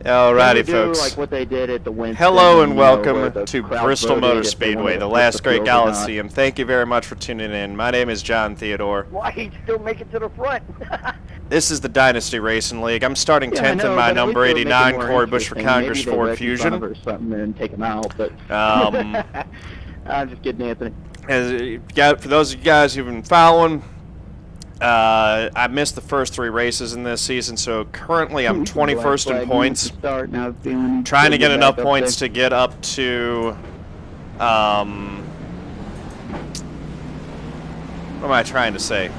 Alrighty, folks. Like what they did at the Winston, hello and welcome to Bristol Motor Speedway, the last great Coliseum. Thank you very much for tuning in. My name is John Theodore. Why he'd still make it to the front? This is the Dynasty Racing League. I'm starting 10th in my number 89 Corey Bush for Congress Ford Fusion. Or something and take him out, but I'm just kidding, Anthony. For those of you guys who've been following, I missed the first 3 races in this season, so currently I'm 21st in points. Trying to get enough points to get up to, what am I trying to say?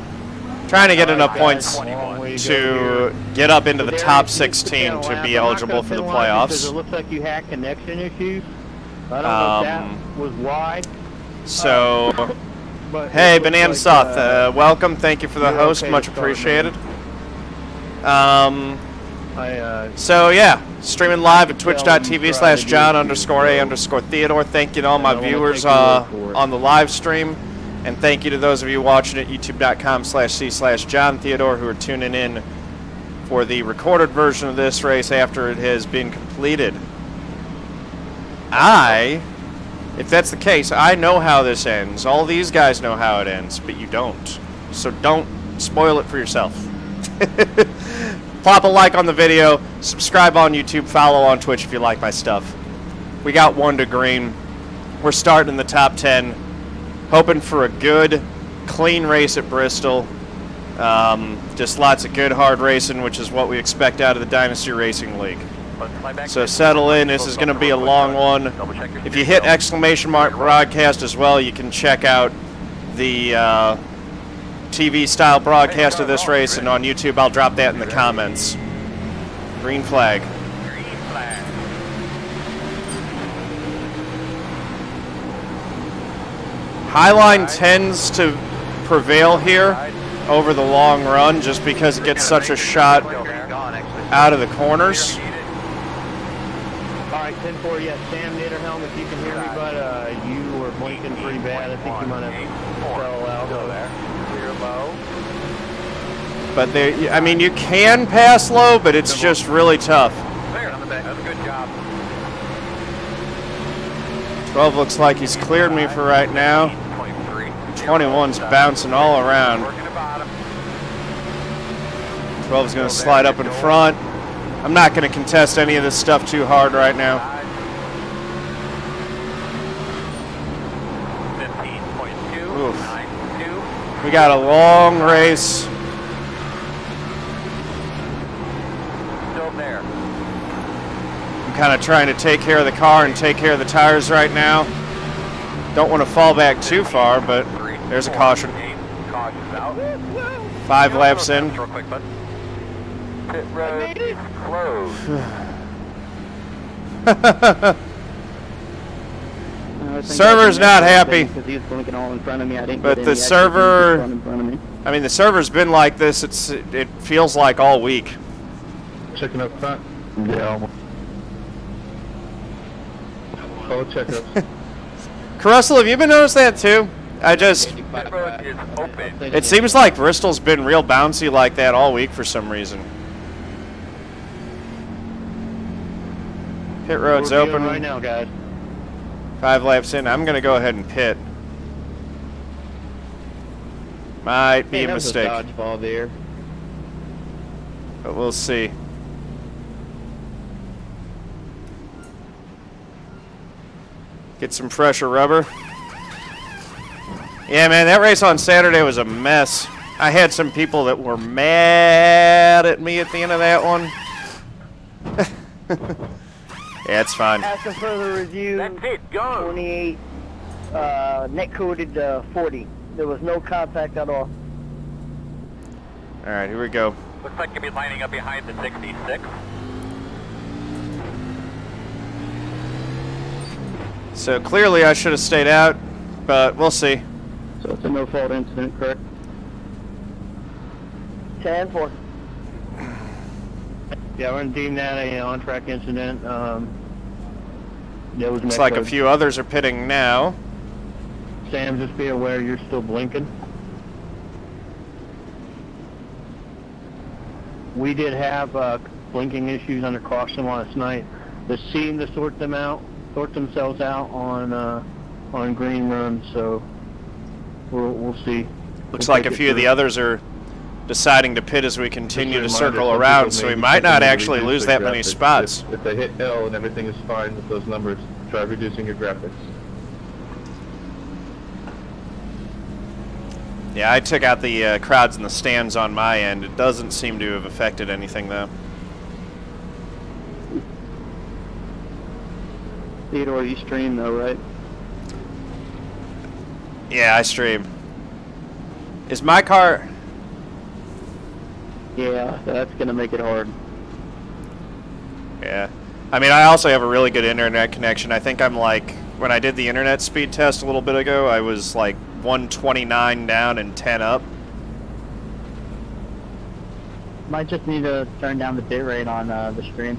Trying to get enough points to get up into the top 16 to be eligible for the playoffs. It looks like you had connection issues. I don't know if that was why. So, hey, Banana Soth, welcome. Thank you for the host. Much appreciated. So, yeah, streaming live at twitch.tv/John_A_Theodore. Thank you to all my viewers on the live stream. And thank you to those of you watching at youtube.com/C/John Theodore who are tuning in for the recorded version of this race after it has been completed. If that's the case, I know how this ends. All these guys know how it ends, but you don't. So don't spoil it for yourself. Pop a like on the video, subscribe on YouTube, follow on Twitch if you like my stuff. We got 1 to green. We're starting in the top 10. Hoping for a good, clean race at Bristol. Just lots of good, hard racing, which is what we expect out of the Dynasty Racing League. So settle in. This is going to be a long one. If you hit exclamation mark broadcast as well, you can check out the TV-style broadcast of this race, and on YouTube, I'll drop that in the comments. Green flag. Highline tends to prevail here over the long run just because it gets such a shot out of the corners. All right, 10-4, yes, Sam Niederhelm, if you can hear me, but you were blinking pretty bad. I think you might have fell out. Go there. Clear low. But there, I mean, you can pass low, but it's just really tough. Clear on the back. That's a good job. 12 looks like he's cleared me for right now. 21's bouncing all around. 12's going to slide up in front. I'm not going to contest any of this stuff too hard right now. 15.292. We got a long race. Still there. I'm kind of trying to take care of the car and take care of the tires right now. Don't want to fall back too far, but there's a caution. 5 laps in. Pit road is closed. Server's not happy. But the server, I mean, the server's been like this. It feels like all week. Checking up front. Yeah. Oh, check up. Russell, have you been noticing that too? It seems like Bristol's been real bouncy like that all week for some reason. Pit road's open right now, guys. 5 laps in. I'm going to go ahead and pit. Might be a mistake. Dodgeball there. But we'll see. Get some fresher rubber. Yeah, man, that race on Saturday was a mess. I had some people that were mad at me at the end of that one. Yeah, it's fine. After further review, That's it, go. 28, net coded 40. There was no contact at all. All right, here we go. Looks like you'll be lining up behind the 66. So clearly I should have stayed out, but we'll see. So it's a no-fault incident, correct? 10-4. Yeah, we're going to deem that a on-track incident. Looks like a few others are pitting now. Sam, just be aware you're still blinking. We did have blinking issues under caution last night. They seem to sort themselves out on green runs, so we'll see. Looks like a few of the others are deciding to pit as we continue to circle around, so we might not actually lose that many spots. If they hit L and everything is fine with those numbers, try reducing your graphics. Yeah, I took out the crowds in the stands on my end. It doesn't seem to have affected anything, though. Theodore, you stream though, right? Yeah, I stream. Is my car... Yeah, that's going to make it hard. Yeah. I mean, I also have a really good internet connection. I think I'm like, when I did the internet speed test a little bit ago, I was like 129 down and 10 up. Might just need to turn down the bit rate on the stream.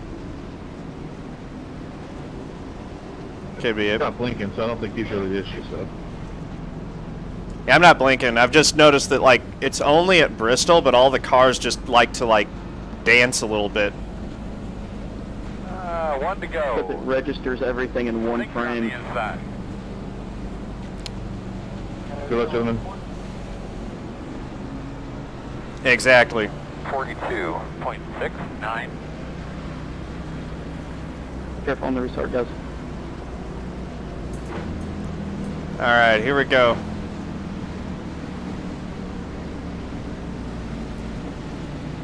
Could be it. It's not blinking, so I don't think these are the issues, so. Yeah, I'm not blinking. I've just noticed that, like, it's only at Bristol, but all the cars just like to, like, dance a little bit. 1 to go. Because it registers everything in one frame. Good luck, gentlemen. Exactly. 42.69. Careful on the restart, guys. Alright, here we go.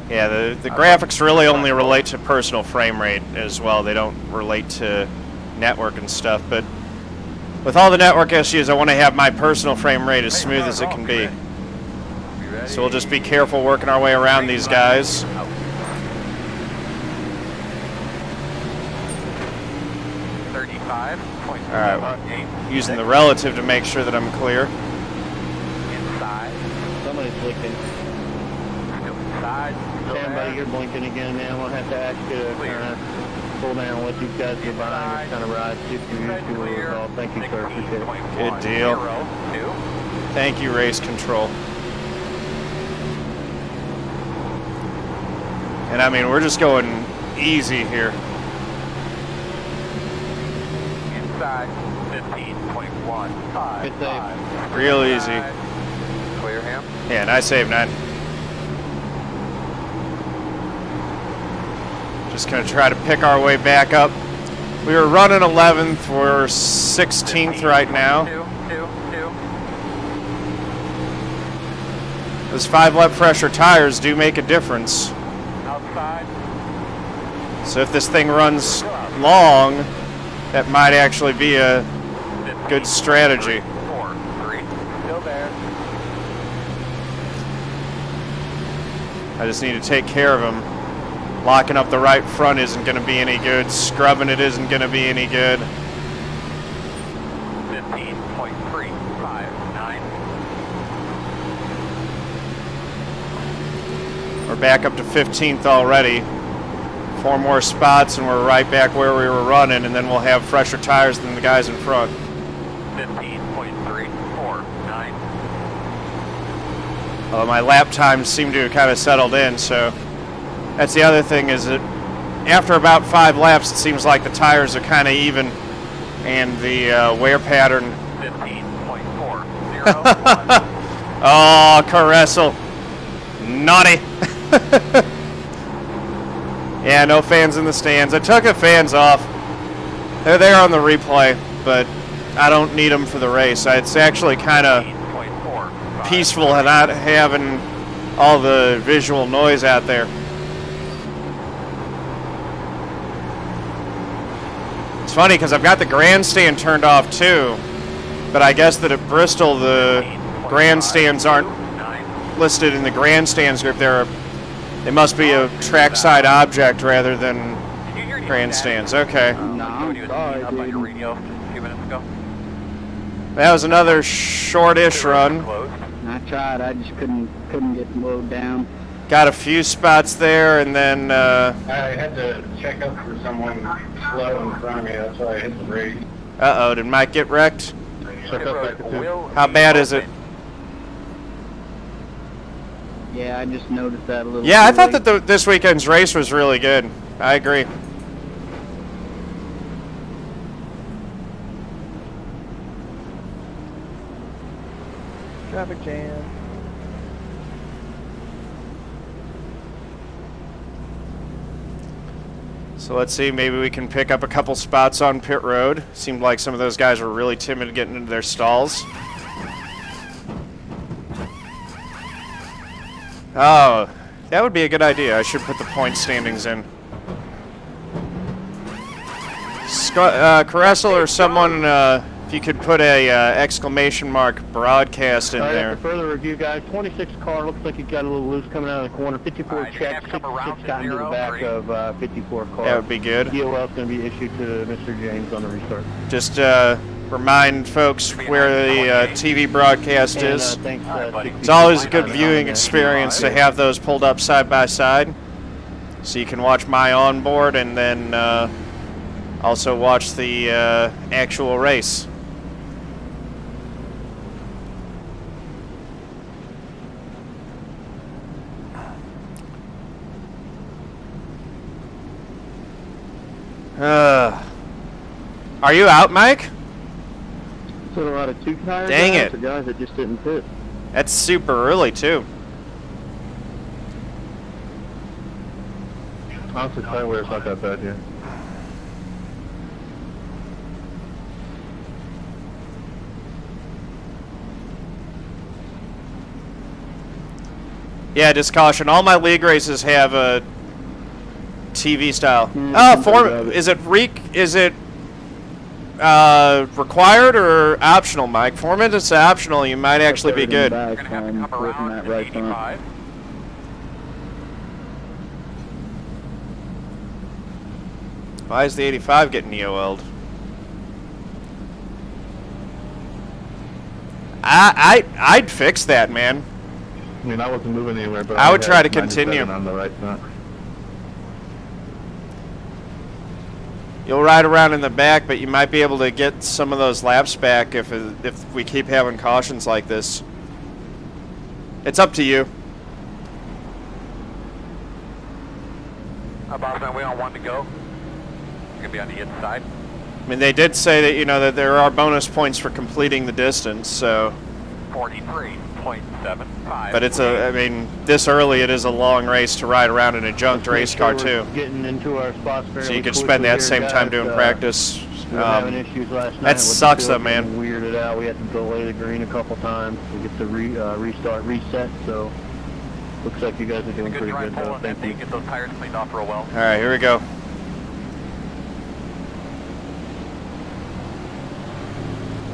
Yeah, the graphics really only relate to personal frame rate as well. They don't relate to network and stuff, but with all the network issues, I want to have my personal frame rate as smooth as it can be. So we'll just be careful working our way around these guys. Alright, using the relative to make sure that I'm clear. Somebody's blinking. Sam, buddy, you're blinking again, man. We'll have to ask you to kind of pull down what these guys are behind. Just kind of ride, see if you're used to it all. Thank you, sir. Appreciate it. Good deal. Thank you, race control. And I mean, we're just going easy here. Inside 15.15. Good save. Real easy. Clear him. Yeah, nice save, 9. Just gonna try to pick our way back up. We were running 11th, we're 16th right now. Those 5-lap pressure tires do make a difference. Outside. So if this thing runs long, that might actually be a good strategy. 4, 3, still there. I just need to take care of him. Locking up the right front isn't going to be any good. Scrubbing it isn't going to be any good. 15.359. We're back up to 15th already. 4 more spots and we're right back where we were running, and then we'll have fresher tires than the guys in front. 15.349. Although my lap times seem to have kind of settled in, so that's the other thing, is that after about 5 laps, it seems like the tires are kind of even, and the wear pattern. 15.401. Oh, Caressel. Naughty. Yeah, no fans in the stands. I took the fans off. They're there on the replay, but I don't need them for the race. It's actually kind of peaceful not having all the visual noise out there. It's funny because I've got the grandstand turned off too, but I guess that at Bristol the grandstands aren't listed in the grandstands group. They must be a trackside object rather than grandstands. Okay. No, I'm sorry, Up on your dude. radio a few minutes ago. That was another shortish run. I tried. I just couldn't get mowed down. Got a few spots there, and then I had to check up for someone slow in front of me, that's why I hit the brake. uh-oh, did Mike get wrecked? Check up back to 2. How bad is it? Yeah, I just noticed that a little. Yeah, I thought that this weekend's race was really good. I agree. Traffic jam. So let's see, maybe we can pick up a couple spots on pit road. Seemed like some of those guys were really timid getting into their stalls. Oh, that would be a good idea. I should put the point standings in. Caressel or someone, if you could put a exclamation mark broadcast in there. After further review, guys, 26 car looks like it got a little loose coming out of the corner. 54 check, 66 got into the back of 54 car. That would be good. DOL is going to be issued to Mr. James on the restart. Just remind folks where the TV broadcast is. Thanks, It's always a good viewing experience to have those pulled up side by side, so you can watch my onboard and then also watch the actual race. Are you out, Mike? So a lot of two tires. Dang it! The guys that just didn't pit. That's super early too. Honestly, tire wear's not that bad here. Yeah, just caution. All my league races have a TV style. Oh, is it required or optional, Mike? Format is optional. You might actually be good. We're gonna have to come around to 85. Why is the 85 getting EOL'd? I'd fix that, man. I mean, I wasn't moving anywhere, but I would try to continue. On the right front. You'll ride around in the back, but you might be able to get some of those laps back if we keep having cautions like this. It's up to you. Bosman, we on 1 to go. Gonna be on the inside. I mean, they did say that, you know, that there are bonus points for completing the distance, so. 43.75. But it's I mean, this early it is a long race to ride around in a junked race car too. Getting into our spots So you could spend that same time doing practice. We were having issues last night. That sucks though, man. Weirded out. We had to delay the green a couple times to get the reset. So looks like you guys are doing pretty good though. Thank you. Get those tires cleaned off real well. All right, here we go.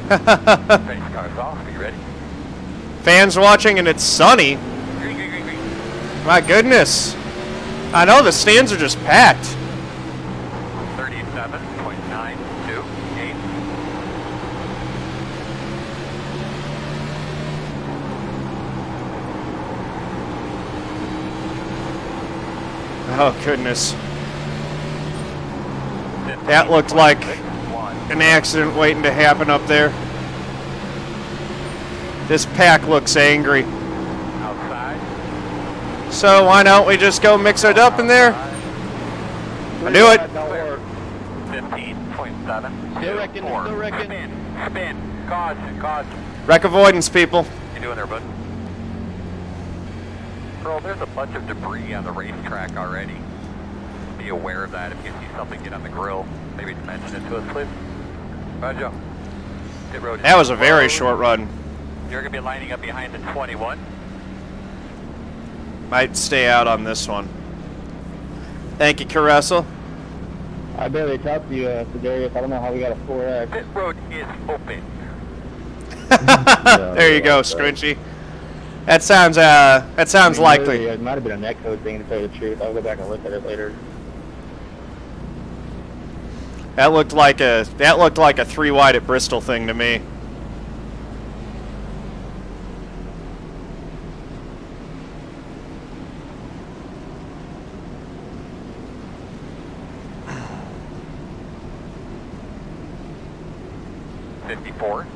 Face cars off. Are you ready? Fans watching and it's sunny. Green, green, green, green. My goodness. I know the stands are just packed. 37.928. Oh goodness. That looked like an accident waiting to happen up there. This pack looks angry. Outside. So why don't we just go mix it up in there? I do it. 15.7. Still wrecking, still wrecking. Spin. Caution. Wreck avoidance, people. You doing there, bud? Bro, there's a bunch of debris on the racetrack already. Be aware of that if you see something get on the grill. Maybe mention it to us, please. Roger. Pit road. That was a very short run. You're going to be lining up behind the 21. Might stay out on this one. Thank you, Caressel. I barely talked to you, Sedarius. I don't know how we got a 4X. Pit road is open. There you go, Scrunchy. That sounds likely. It might have been a netcode thing, to tell you the truth. I'll go back and look at it later. That looked like a 3 wide at Bristol thing to me.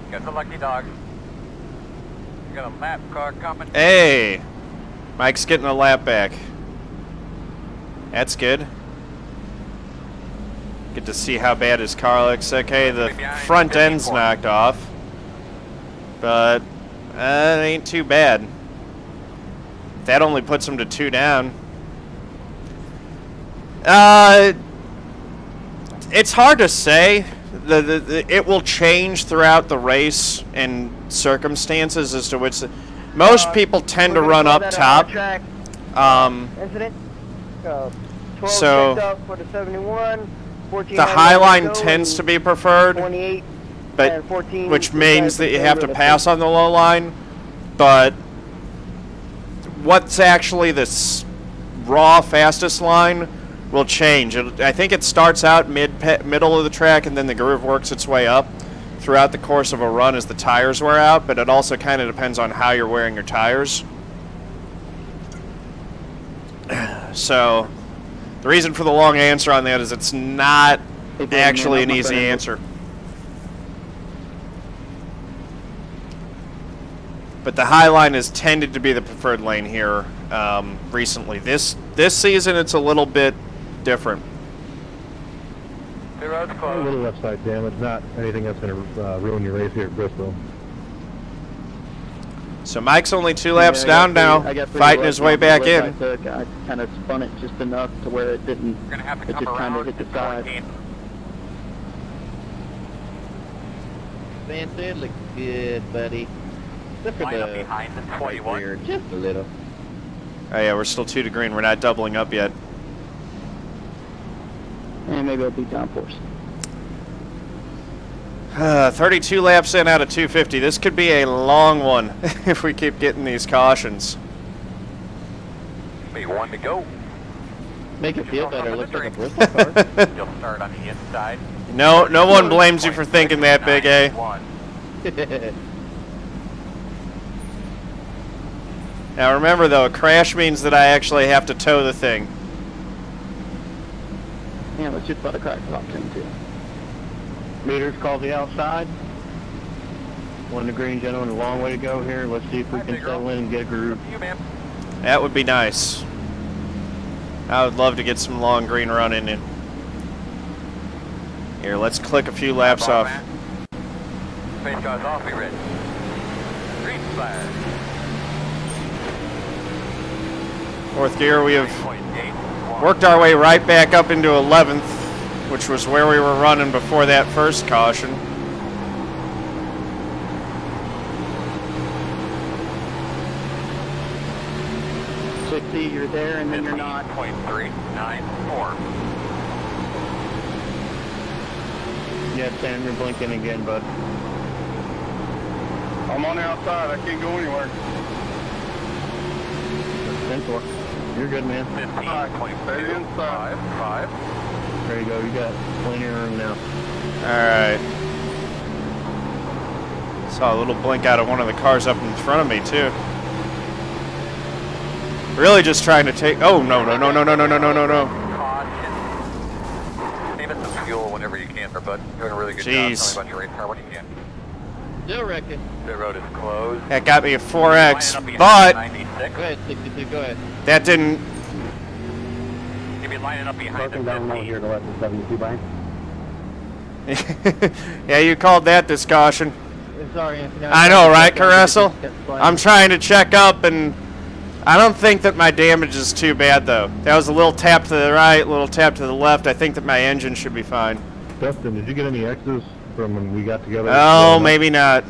You got the lucky dog. You got a lap car coming. Hey, Mike's getting a lap back. That's good. Get to see how bad his car looks. Okay, the front end's knocked off, but it ain't too bad. That only puts him to 2 down. It's hard to say. It will change throughout the race and circumstances as to which. Most people tend to run up top. Incident. So for the 71, the high line tends to be preferred, 28, but 14, which means that you have to pass on the low line. But what's actually the raw fastest line will change. I think it starts out middle of the track, and then the groove works its way up throughout the course of a run as the tires wear out, but it also kind of depends on how you're wearing your tires. So the reason for the long answer on that is it's not actually an easy answer. But the high line has tended to be the preferred lane here recently. This season it's a little bit different. A little left side damage, not anything that's going to ruin your race here at Bristol. So Mike's only 2 laps down now, fighting his way back in. I kind of spun it just enough to where it didn't, it just kind of hit the side. Man, it looks good, buddy. Except for the behind the 21. rear, just a little. Oh yeah, we're still 2 to green. We're not doubling up yet. And maybe it'll be downforce. 32 laps in out of 250. This could be a long one if we keep getting these cautions. Maybe 1 to go. Make it feel better. It looks like a Bristol car. You'll start on the inside. No one blames you for thinking that, Big A. Now remember though, a crash means that I actually have to tow the thing. Yeah, let's just let a crack pop in too. Meters call the outside. 1 to green, gentlemen. A long way to go here. Let's see if we can settle in and get a groove. That would be nice. I would love to get some long green running in. Here, let's click a few laps off. Face guys off, be ready. Green flag. 4th gear, we have worked our way right back up into 11th, which was where we were running before that first caution. You're there and then you're not. 0.394. Yeah, Sam, you're blinking again, bud. I'm on the outside. I can't go anywhere. 10-4. You're good, man. 15.255. There you go. You got plenty of room now. Alright. Saw a little blink out of one of the cars up in front of me, too. Really just trying to take... Oh, no. Caution. Save it some fuel whenever you can, but doing a really good job. Tell me about your race car when you can. Still wrecking. The road is closed. That got me a 4X, but... 96. Go ahead, 62, go ahead. That didn't... You'll be lining up behind the 15. Here to left of 72 by. Yeah, you called that discussion. Sorry, Anthony. I know, right, Caressel? I'm trying to check up, and I don't think that my damage is too bad, though. That was a little tap to the right, a little tap to the left. I think that my engine should be fine. Dustin, did you get any X's from when we got together? Oh, maybe not.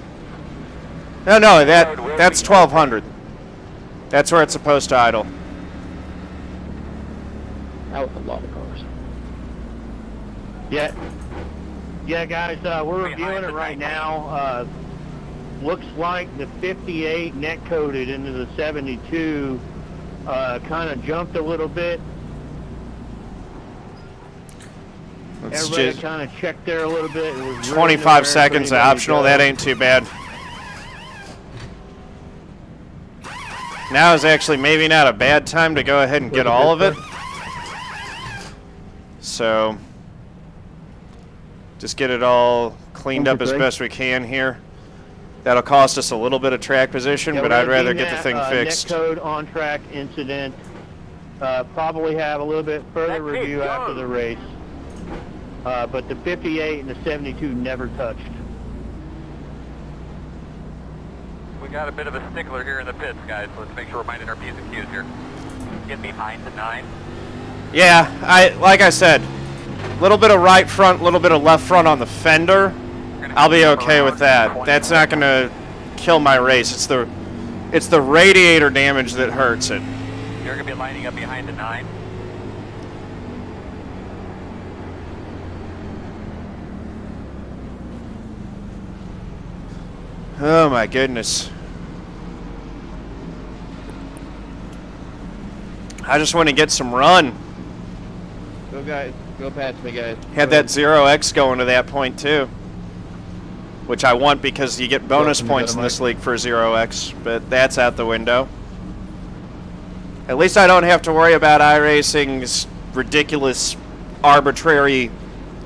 No, that's 1200. That's where it's supposed to idle. That was a lot of cars. Yeah, guys, we're reviewing it right now. Looks like the 58 net coded into the 72 kind of jumped a little bit. Everybody kind of checked there a little bit. It was 25 seconds optional. That ain't too bad. Now is actually maybe not a bad time to go ahead and get all of it. So just get it all cleaned up as best we can here. That'll cost us a little bit of track position, but I'd rather get the thing fixed. Net code on track incident. Probably have a little bit further review after the race. but the 58 and the 72 never touched. We got a bit of a stickler here in the pits, guys. Let's make sure we're minding our P's and Q's here. Get behind the 9. Yeah, like I said, a little bit of right front, a little bit of left front on the fender. I'll be okay with that. That's not going to kill my race. It's the radiator damage that hurts it. You're going to be lining up behind the 9. Oh my goodness. I just want to get some run. Go guys, go past me guys. Had that 0x going to that point too. Which I want because you get bonus points in this league for 0x, but that's out the window. At least I don't have to worry about iRacing's ridiculous, arbitrary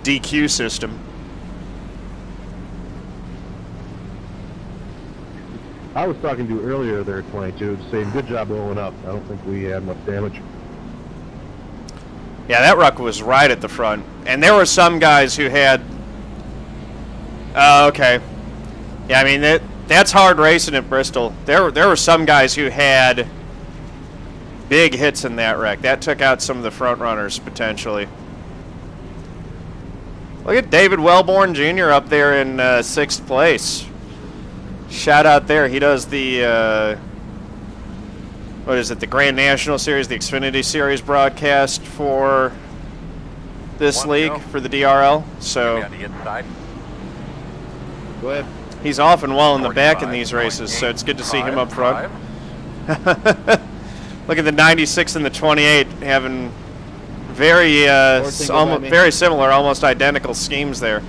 DQ system. I was talking to you earlier there, 22, saying good job rolling up. I don't think we had much damage. Yeah, that ruck was right at the front. And there were some guys who had... okay. Yeah, I mean, that's hard racing at Bristol. There were some guys who had big hits in that wreck. That took out some of the front runners, potentially. Look at David Wellborn Jr. up there in 6th place. Shout out there. He does the, what is it, the Grand National Series, the Xfinity Series broadcast for this league, for the DRL. So go ahead. He's often well in the back in these races, so it's good to see him up front. Look at the 96 and the 28 having very, very similar, almost identical schemes there.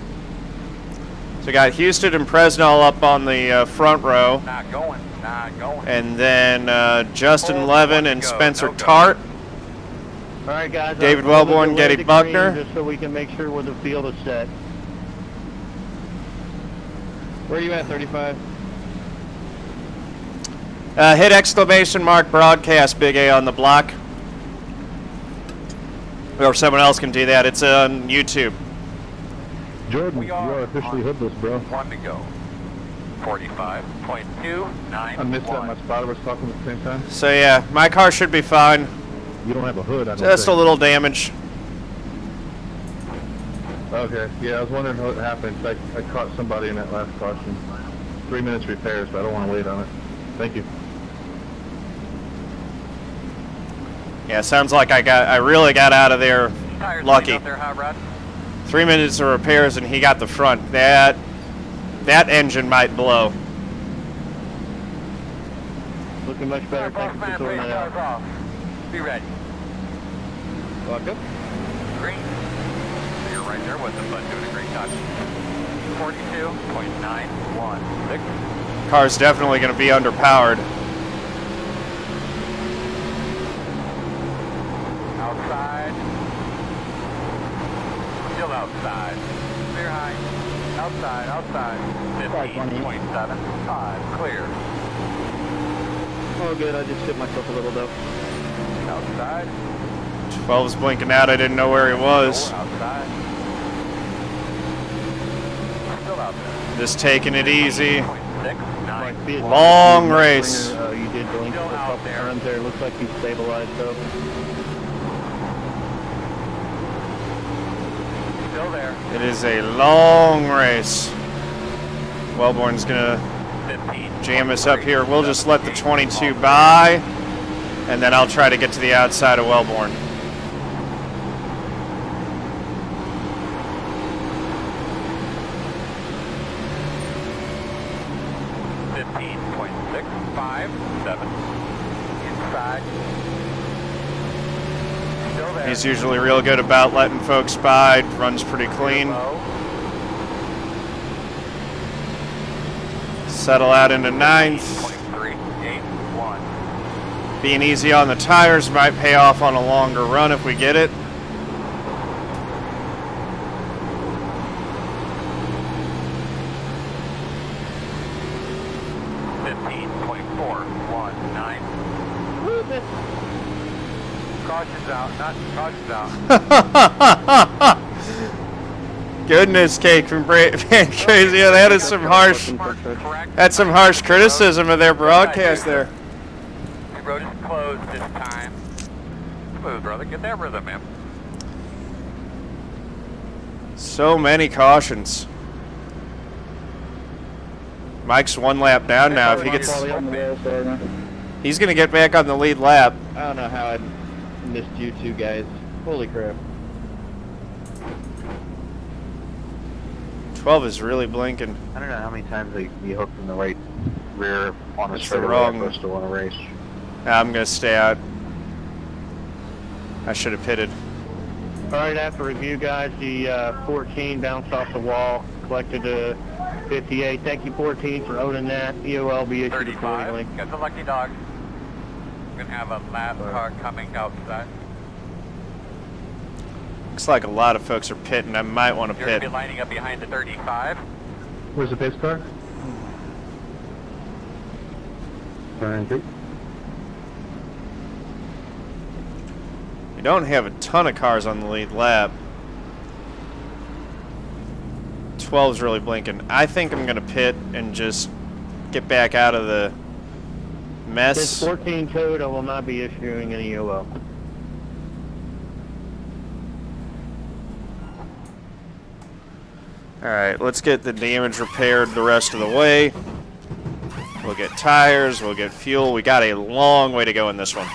So we got Houston and Presnell up on the front row. Not going. And then Justin Levin and Spencer Tart. All right, guys. David Wellborn, Getty Buckner. Just so we can make sure where the field is set. Where are you at, 35? Hit exclamation mark broadcast, Big A on the block. Or someone else can do that. It's on YouTube. Jordan, you are officially hoodless, bro. 1 to go. 45.291. I missed that. My spotter was talking at the same time. So yeah, my car should be fine. You don't have a hood, I don't Just think. a little damage. Okay, yeah, I was wondering what happened. I caught somebody in that last caution. 3 minutes repairs, but I don't want to wait on it. Thank you. Yeah, sounds like I really got out of there lucky. Out there, Hot Rod. 3 minutes of repairs and he got the front. That engine might blow. Looking much better. Thanks for sorting that out. Be ready. Lock up. Green. You're right there with him, but doing a great job. 42.916. Car's definitely going to be underpowered. Outside. Still outside. Clear high. Outside. 15.75. Clear. Oh, good. I just hit myself a little, though. Outside. 12's blinking out. I didn't know where he was. Outside. Still out there. Just taking it easy. 0.69. Long race. You did blink for a couple turns there. Looks like you stabilized, though. Still there. It is a long race. Wellborn's going to jam us up here. We'll just let the 22 by, and then I'll try to get to the outside of Wellborn. He's usually real good about letting folks by. Runs pretty clean. Settle out into 9th. Being easy on the tires might pay off on a longer run if we get it. Caution's out, not caution's out. Goodness cake from Van Crazy. Yeah, that is some harsh. That's some harsh criticism of their broadcast there. The road is closed this time. Smooth, brother. Get that rhythm, man. So many cautions. Mike's 1 lap down now. If he gets, he's going to get back on the lead lap. I don't know how I missed you two guys. Holy crap. 12 is really blinking. I don't know how many times they be hooked in the right rear on a It's the straightaway wrong- supposed to want to race. I'm going to stay out. I should have pitted. All right, after review, guys, the 14 bounced off the wall, collected a 58. Thank you, 14, for owning that. EOL be issued 35. accordingly. Got the lucky dog. We're gonna have a lap car coming outside. Looks like a lot of folks are pitting. I might want to You're gonna pit. be lining up behind the 35. Where's the pace car? Thank you. We don't have a ton of cars on the lead lap. 12's really blinking. I think I'm going to pit and just get back out of the This mess. 14 code, I will not be issuing an EOL. Alright, let's get the damage repaired the rest of the way. We'll get tires, we'll get fuel. We got a long way to go in this one.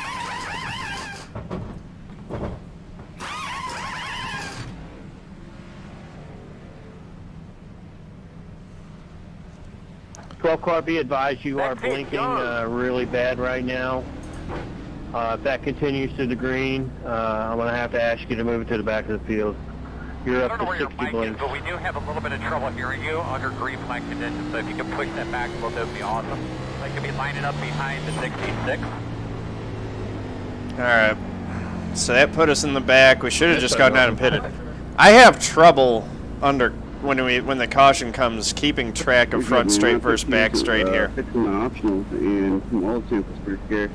Car, be advised, you are blinking really bad right now. If that continues to the green, I'm going to have to ask you to move it to the back of the field. You're I up don't know to where your 60 mic is, blinks. but we do have a little bit of trouble hearing you under green flag conditions, so if you can push that back a little bit, would be awesome. I could be lining up behind the 66. Alright, so that put us in the back. We should have just gone down and pitted. I have trouble under when the caution comes keeping track of front straight versus back straight here. Fixing the optionals and some oil temps is pretty scary.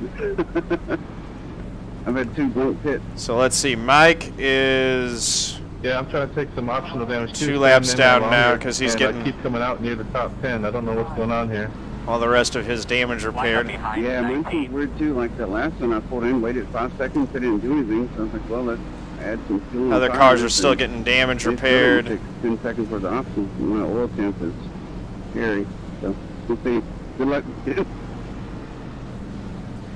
I've had 2 blank pits. So let's see, Mike is Yeah, I'm trying to take some optional damage. 2 laps down now because he's getting I keep coming out near the top 10. I don't know what's going on here. all the rest of his damage repaired. Yeah, mine was weird too. Like that last one, I pulled in, waited 5 seconds, they didn't do anything. So I was like, well, let's add some fuel. and Other tires, cars are still and getting damage they still repaired. take 10 seconds for the option. My oil temp is scary. So we'll see. Good luck.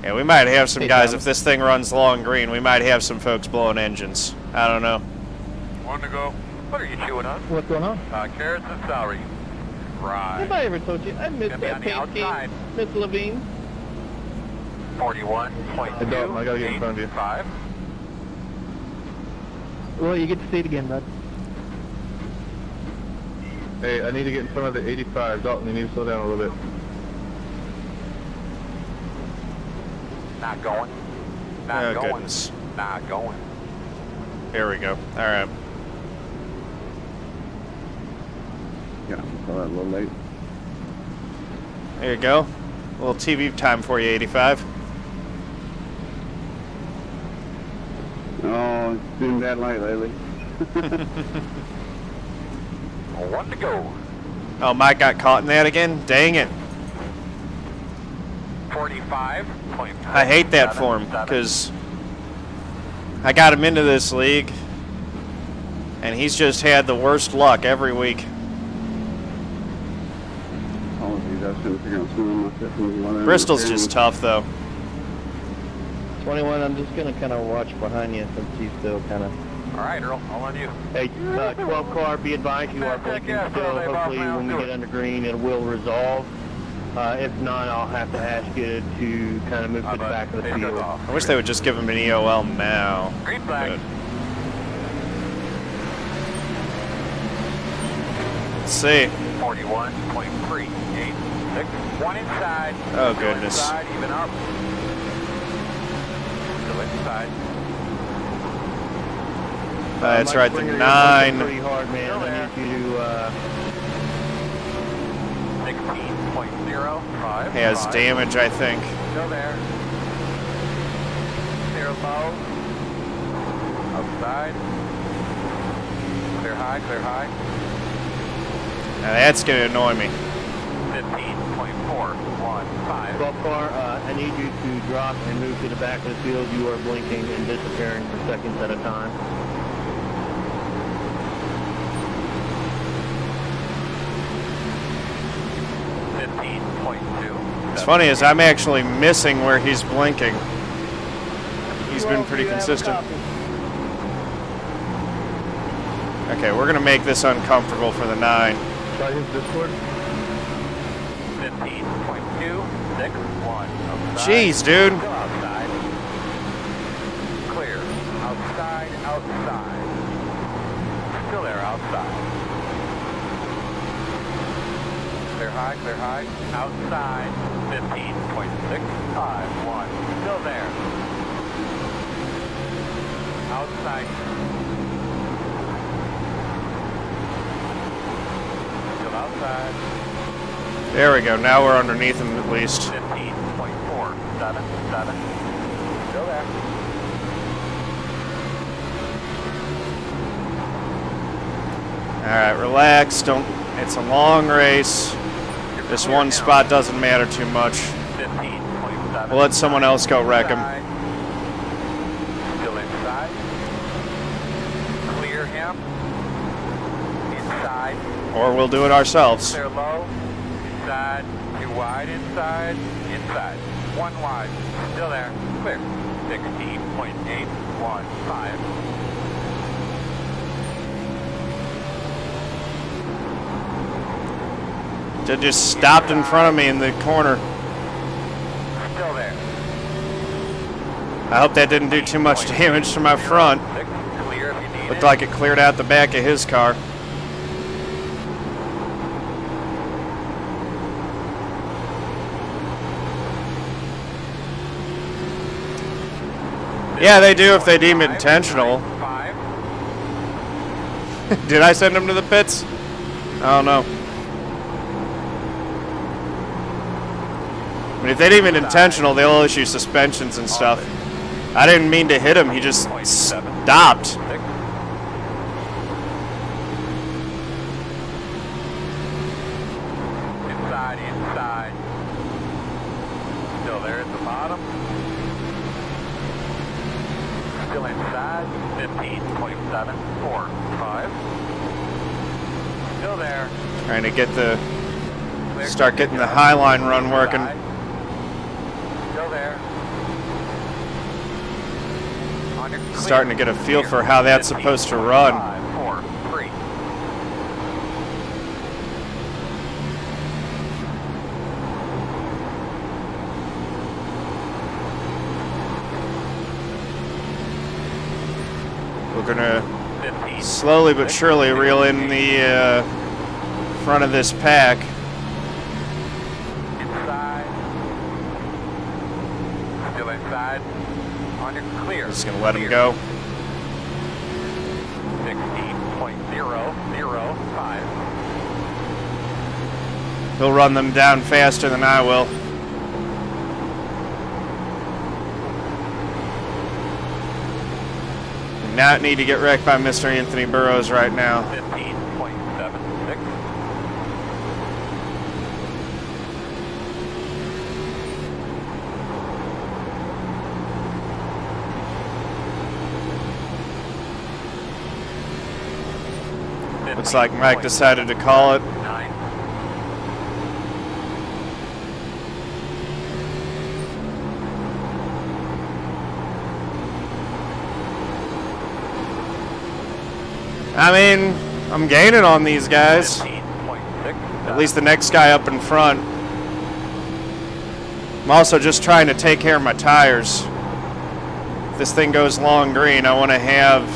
Yeah, we might have some guys, if this thing runs long green, we might have some folks blowing engines. I don't know. One to go. What are you chewing on? What's going on? Carrots and celery. Right. Have I ever told you? I missed Gonna be that on the paint outside. scheme, Miss Levine. 41.2. Hey, Dalton, I gotta get in front of you. 5. Well, you get to see it again, bud. Hey, I need to get in front of the 85. Dalton, you need to slow down a little bit. Not going. Not Oh, going. goodness. Not going. Here we go. All right. Yeah, I saw that a little late. There you go. A little TV time for you, 85. Oh, it's been that light lately. 1 to go. Oh, Mike got caught in that again? Dang it. 45.4. I hate that for him because I got him into this league and he's just had the worst luck every week. Apologies, I was trying to figure out some of my systems. Bristol's just tough though. 21, I'm just going to kind of watch behind you since he's still kind of... All right, Earl, all on you. Hey, 12 car, be advised, you are blinking still. Hopefully when we get under green, it will resolve. If not, I'll have to ask you to kind of move to the back of the field. I wish they would just give him an EOL now. Green flag. Good. Let's see. 41.386. 1 inside. Oh, Go goodness. Inside, even up. Still inside. That's Mike right, the Springer, you're 9. pretty hard, man. I need you to... 16.05. Has damage, I think. Still there. Zero low. Outside. Clear high, clear high. Now that's going to annoy me. 15.415. So far, I need you to drop and move to the back of the field. You are blinking and disappearing for seconds at a time. It's funny is I'm actually missing where he's blinking. He's been pretty consistent. Okay, we're going to make this uncomfortable for the 9. Try his Discord. 15.261. Jeez, dude. Go outside. Clear. Outside, outside. Still there, outside. Clear high, clear high. Outside. 15.651. Still there. Outside. Still outside. There we go. Now we're underneath him at least. 15.477. Still there. All right, relax. Don't. It's a long race. This one spot doesn't matter too much. 15.7. We'll let someone else go wreck him. Still inside. Clear him. Inside. Or we'll do it ourselves. Clear low. Inside. Too wide inside. Inside. One wide. Still there. Clear. 16.815. They just stopped in front of me in the corner. Still there. I hope that didn't do too much damage to my front. Clear if you need Looked it. like it cleared out the back of his car. Yeah, they do if they deem it intentional. 5. Did I send him to the pits? I don't know. I mean, if they deem it intentional, they'll issue suspensions and stuff. I didn't mean to hit him. He just stopped. Inside, inside. Still there at the bottom. Still inside. 15.745. Still there. Trying to get the start getting the high line run working. Still there. On your clear. Starting to get a feel for how that's supposed to run. 5, 4, 3. We're gonna slowly but surely reel in the front of this pack. Inside. Still inside. On your clear. Just gonna let him go. 16.005. He'll run them down faster than I will. Do not need to get wrecked by Mr. Anthony Burroughs right now. 15.76. Looks like Mike decided to call it. 9. I mean, I'm gaining on these guys. 15.6. At least the next guy up in front. I'm also just trying to take care of my tires. If this thing goes long green, I want to have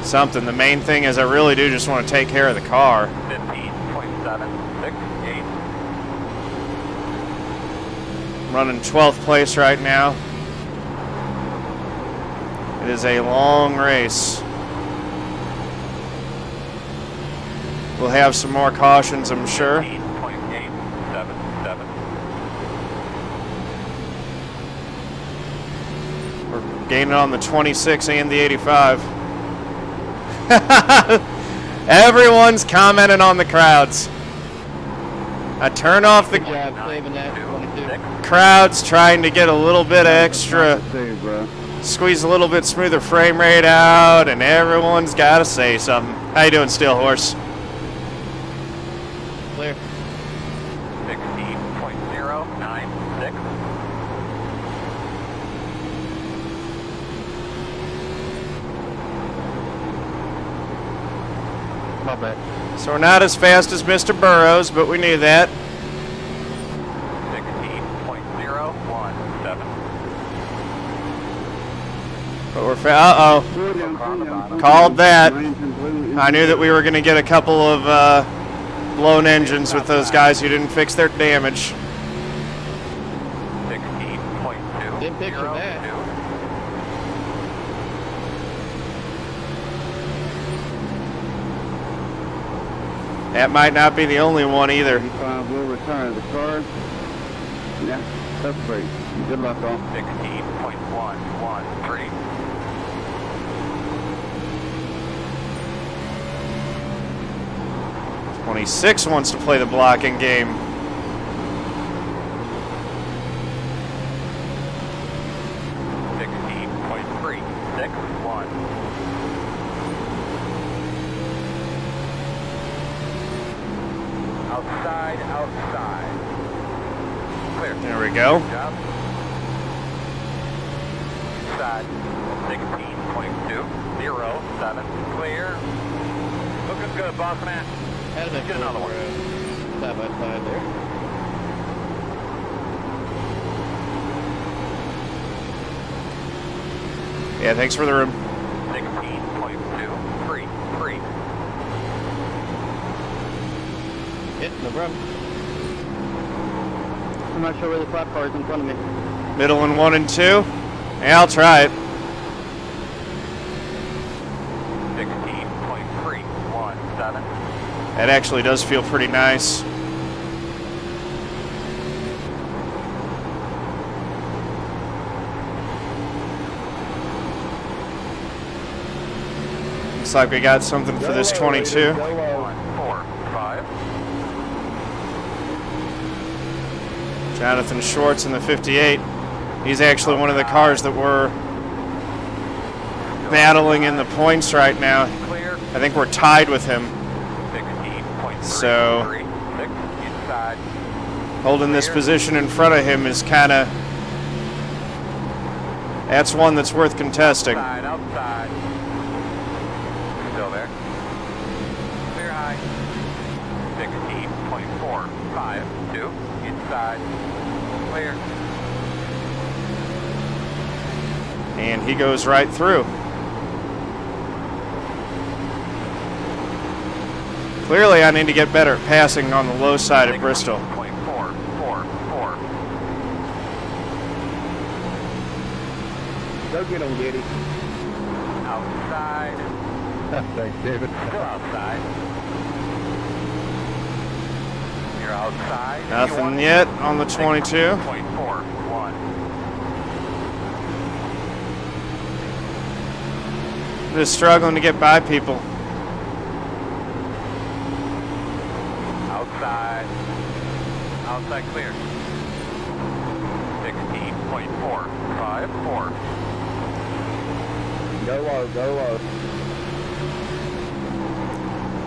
something. The main thing is I really do just want to take care of the car. 15.768. I'm running 12th place right now. It is a long race. We'll have some more cautions, I'm sure. 15.877. We're gaining on the 26 and the 85. Everyone's commenting on the crowds. I turn off the Good job saving that 22. crowds, trying to get a little bit extra, Save, bro. squeeze a little bit smoother frame rate out, and everyone's got to say something. How you doing, Steel Horse? Clear. 16.096. My bad. So we're not as fast as Mr. Burrows, but we knew that. 16.017. But we're uh-oh. Called that. I knew that we were going to get a couple of blown engines with those guys who didn't fix their damage. 16.2. Didn't picture that. That might not be the only one either. 35 will retire the car. Yeah, that's great. Good luck, all. 16.113. 26 wants to play the blocking game. Outside, outside. Clear. There we go. Good job. Side. 16.207. Clear. Looking good, boss man. Had Get another one. Side by side there. Yeah, thanks for the room. 16.233. No problem. I'm not sure where the flat car is in front of me. Middle and 1 and 2. Yeah, I'll try it. 16.317. That actually does feel pretty nice. Looks like we got something for this 22. 145. Jonathan Schwartz in the 58. He's actually one of the cars that we're battling in the points right now. Clear. I think we're tied with him. 16.336. So- Inside. Holding this position in front of him is kind of... That's one that's worth contesting. Outside, outside. Still there. Clear high. 16.452. Inside. Clear. And he goes right through. Clearly, I need to get better at passing on the low side at Bristol. 16.444. Go get him, Giddy. Outside. Thanks, David. Still outside. You're outside. Nothing yet on the 22. 16.41. Just struggling to get by people. Outside. Outside clear. 16.454. Go low, go low.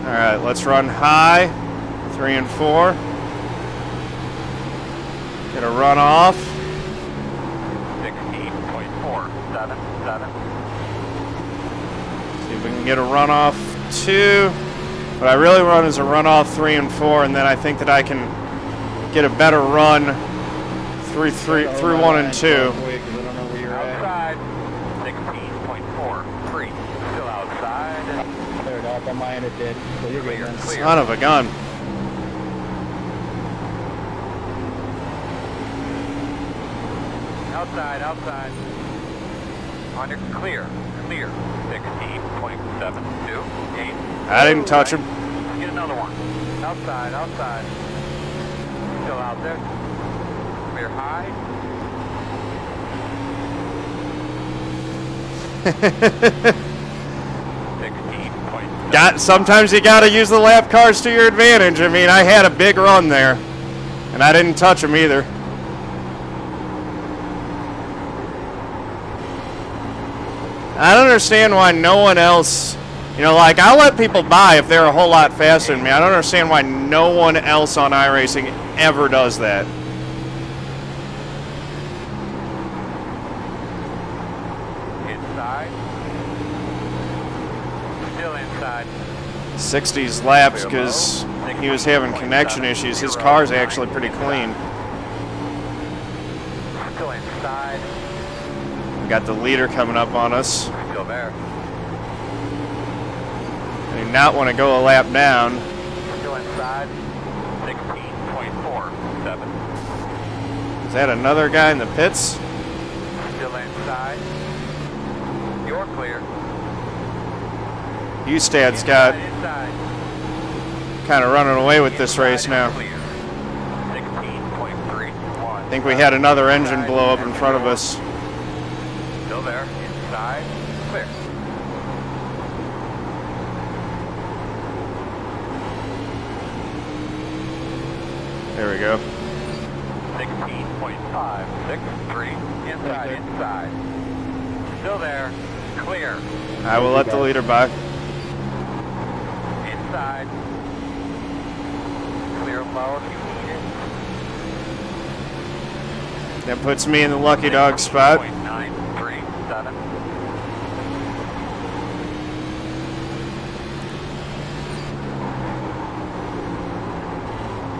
All right, let's run high. 3 and 4. Get a run off. 16.477. See if we can get a run off 2. What I really run is a run off 3 and 4, and then I think that I can get a better run through 1 and 2. Outside. 16.43. Still outside. Cleared up on my end, it did. So you're good, man. Clear. Son of a gun. Outside, outside. On your clear. Clear. 16.728. I didn't touch him. Get another one. Outside, outside. Still out there. Clear high. 16.3. Sometimes you got to use the lap cars to your advantage. I mean, I had a big run there, and I didn't touch them either. I don't understand why no one else, you know, like, I'll let people by if they're a whole lot faster than me. I don't understand why no one else on iRacing ever does that. Inside. Still inside. 60s laps because he was having connection issues. His car's actually pretty clean. Still inside. We got the leader coming up on us. Still there. I do not want to go a lap down. Still inside. 16.47. Is that another guy in the pits? Still inside. You're clear. Hustad's got Inside. kind of running away with this race now. 16.31. I think we had another engine blow up in front of us. Still there. Inside. Clear. There we go. 16.563. Inside. Inside. Still there. Clear. I will let the leader by. Inside. Clear low if you need it. That puts me in the lucky dog spot. 937.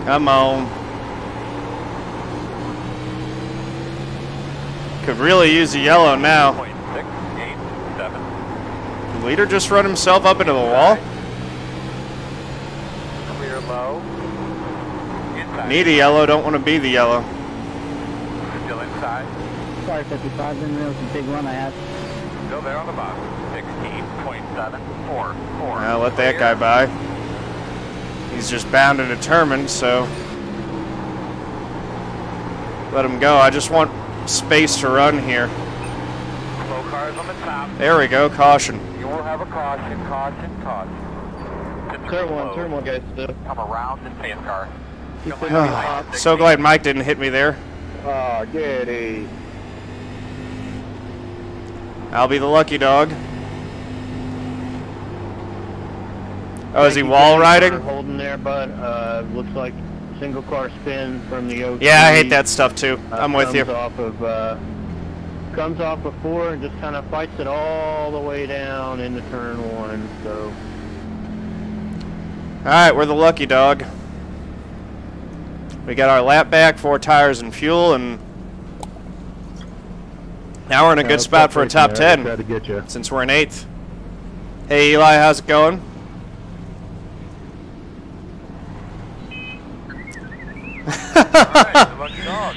Come on. Could really use a yellow now. 0.687. The leader just run himself up into the wall. Clear low. Inside. Need a yellow, don't want to be the yellow. Still inside. Sorry, 55, didn't realize the big run I had. Still there on the bottom. 16.744. I'll let that guy by. He's just bound and determined, so let him go. I just want space to run here. Slow cars on the top. There we go, caution. You will have a caution, caution, caution. Turn one, guys. Still. Come around and pace car. So glad Mike didn't hit me there. Oh, Getty. I'll be the lucky dog. Oh, is he wall riding? Holding there, bud. Looks like single car spin from the O2. Yeah, I hate that stuff too. I'm with you. Comes off of 4 and just kind of fights it all the way down into turn 1. So. All right, we're the lucky dog. We got our lap back, 4 tires and fuel, and now we're in a good spot for a top 10 Try to get you. since we're in 8th. Hey Eli, how's it going?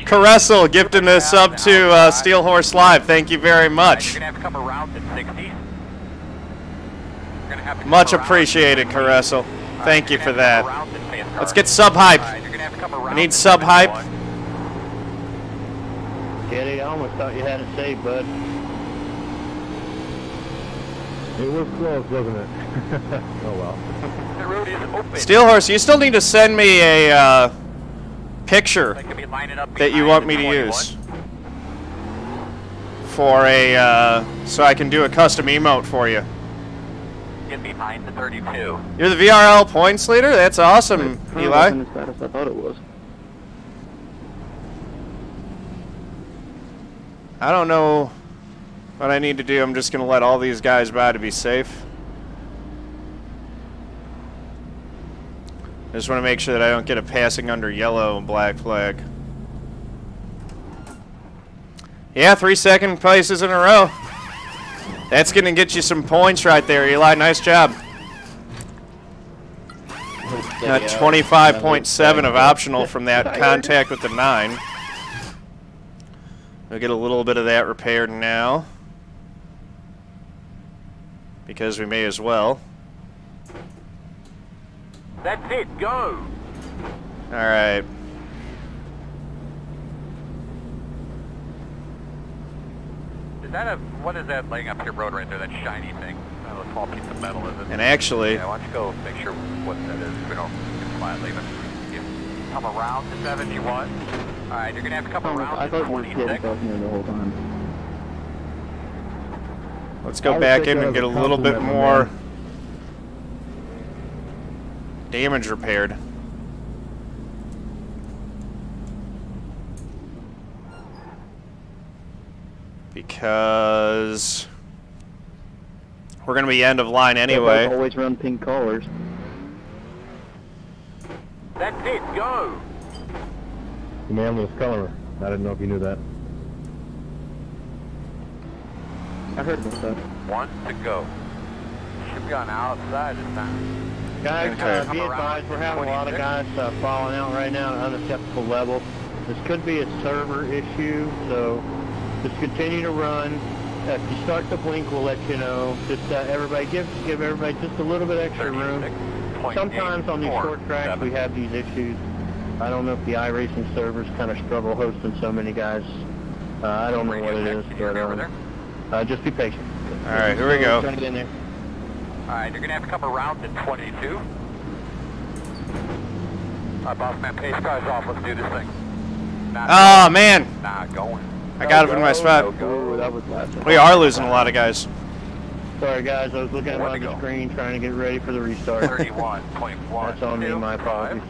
Caressel gifting us up to Steel Horse Live. Thank you very much. You're going to have to come around at 60. Much appreciated, Caressel. Thank you for that. Let's get sub hype. I need sub hype. Getty, I almost thought you had it saved, bud. It was close, wasn't it? Oh well. The road is open. Steel Horse, you still need to send me a picture that you want me to use for a so I can do a custom emote for you. Get behind the 32. You're the VRL points leader? That's awesome, Eli. Wasn't as bad as I thought it was. I don't know what I need to do. I'm just going to let all these guys by to be safe. I just want to make sure that I don't get a passing under yellow and black flag. Yeah, 3 second places in a row. That's going to get you some points right there, Eli. Nice job. Got 25.7 of optional from that contact with the 9. We'll get a little bit of that repaired now, because we may as well. That's it, go! Alright. Is that a, what is that laying up your road right there, that shiny thing? A small piece of metal, is it? And actually, Yeah, why don't you go make sure what that is? We don't get flat leaving. You come around to 71. Alright, you're gonna have to come around I to thought you were kidding 26. about me the whole time. let's go back in and get a little bit more damage repaired. Because we're going to be end of line anyway. Always run pink colors. That's it, go! The man was color. I didn't know if you knew that. I heard about that. 1 to go. Should be on the outside this time. Guys, Okay. be advised, we're having a lot of guys falling out right now at unacceptable level. This could be a server issue, so just continue to run. If you start to blink, we'll let you know. Just everybody, give everybody just a little bit extra room. Sometimes on these short tracks we have these issues. I don't know if the iRacing servers kind of struggle hosting so many guys. I don't know what it is, but just be patient. All right, here we go. Trying to get in there. Alright, you're gonna have to come around to 22. Alright, boss man, pace cars off. Let's do this thing. Oh, man. Not going. I got him in my spot. Ooh, that was last one. We are losing a lot of guys. Sorry guys, I was looking at the screen trying to get ready for the restart. 31.1. That's on me, my apologies.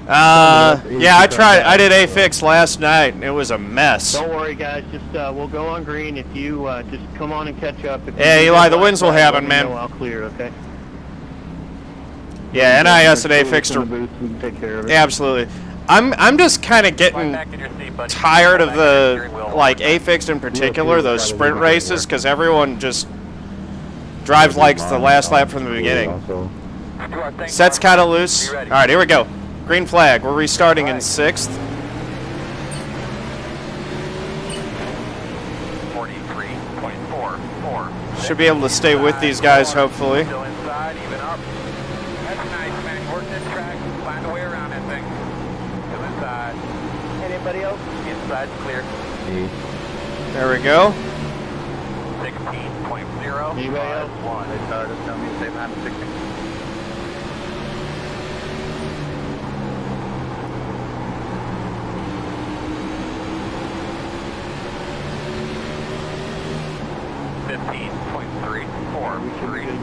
Yeah, I tried. I did a fix last night. It was a mess. Don't worry, guys. Just we'll go on green. If you just come on and catch up. If Yeah, Eli, the wins will happen, man. I'll clear. Okay. Yeah, NIS today fixed her. We can take care of it. Yeah, absolutely. I'm just kind of getting tired of the like a fixed in particular, those sprint races, because everyone just drives like the last lap from the beginning. Set's kind of loose. All right, here we go. Green flag. We're restarting in 6th. 43.44. Should be able to stay with these guys, hopefully. Still inside, even up. That's nice, man. Work this track. Find a way around that thing. Still inside. Anybody else? Inside clear. There we go. 16.0. Anybody else? 1. They started telling me to say behind 16.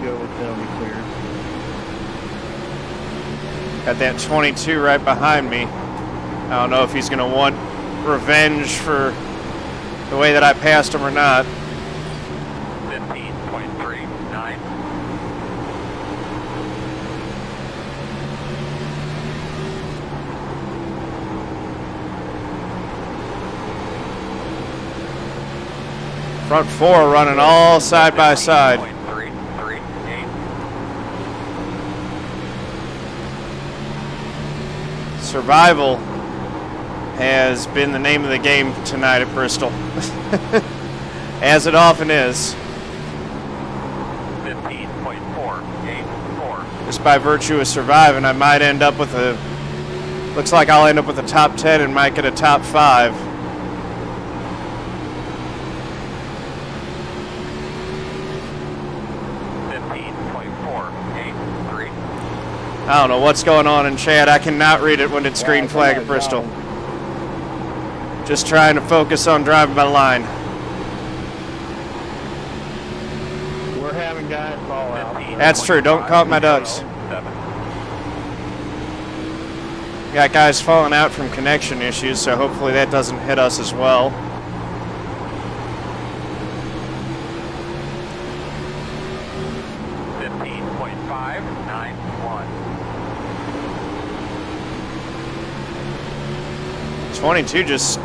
Go with them clear. Got that 22 right behind me. I don't know if he's going to want revenge for the way that I passed him or not. 15.39. Front 4 running all side by side. Survival has been the name of the game tonight at Bristol, as it often is. 15.484. Just by virtue of surviving, I might end up with a. Looks like I'll end up with a top 10 and might get a top 5. I don't know what's going on in chat. I cannot read it when it's green flag at Bristol. Just trying to focus on driving my line. We're having guys fall out. That's true. Don't count my ducks. Got guys falling out from connection issues, so hopefully that doesn't hit us as well. .22 just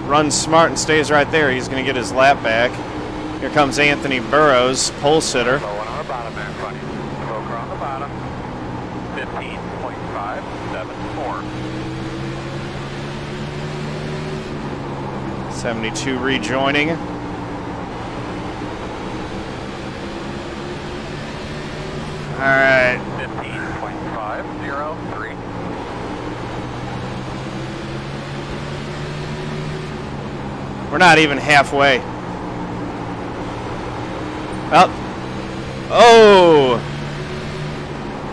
runs smart and stays right there. He's going to get his lap back. Here comes Anthony Burrows, pole sitter. Slow one on the bottom there, buddy. Slow car on the bottom. 15.574. 72 rejoining. All right. 15.503. We're not even halfway. Up. Oh!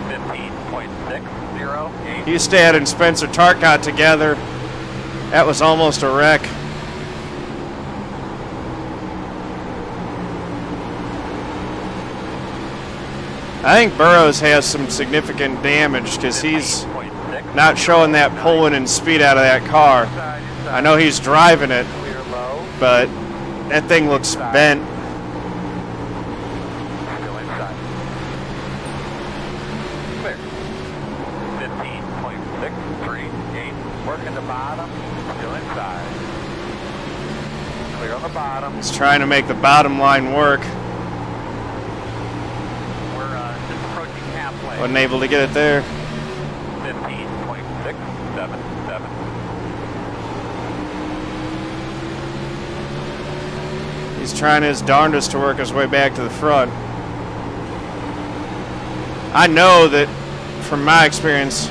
15.608. Hustad and Spencer Tart got together. That was almost a wreck. I think Burrows has some significant damage because he's not showing that pulling and speed out of that car. I know he's driving it, but that thing looks bent. Still inside. Clear. 15.638. Working the bottom. Still inside. Clear on the bottom. He's trying to make the bottom line work. Just approaching halfway. Wasn't able to get it there. 15.677. He's trying his darndest to work his way back to the front. I know that from my experience,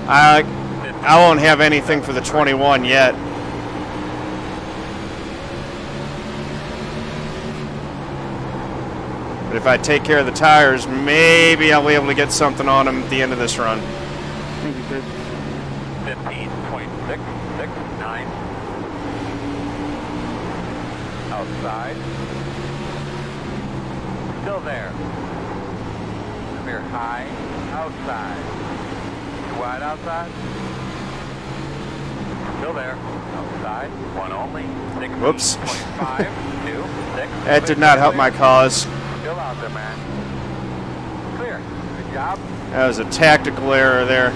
I won't have anything for the 21 yet. But if I take care of the tires, maybe I'll be able to get something on them at the end of this run. Thank you, Chris. 15.669. Outside. Still there. Clear high. Outside. Too wide outside. Still there. Outside. One only. Whoops. 6.526. That did not help my cause. Still out there, man. Clear. Good job. That was a tactical error there.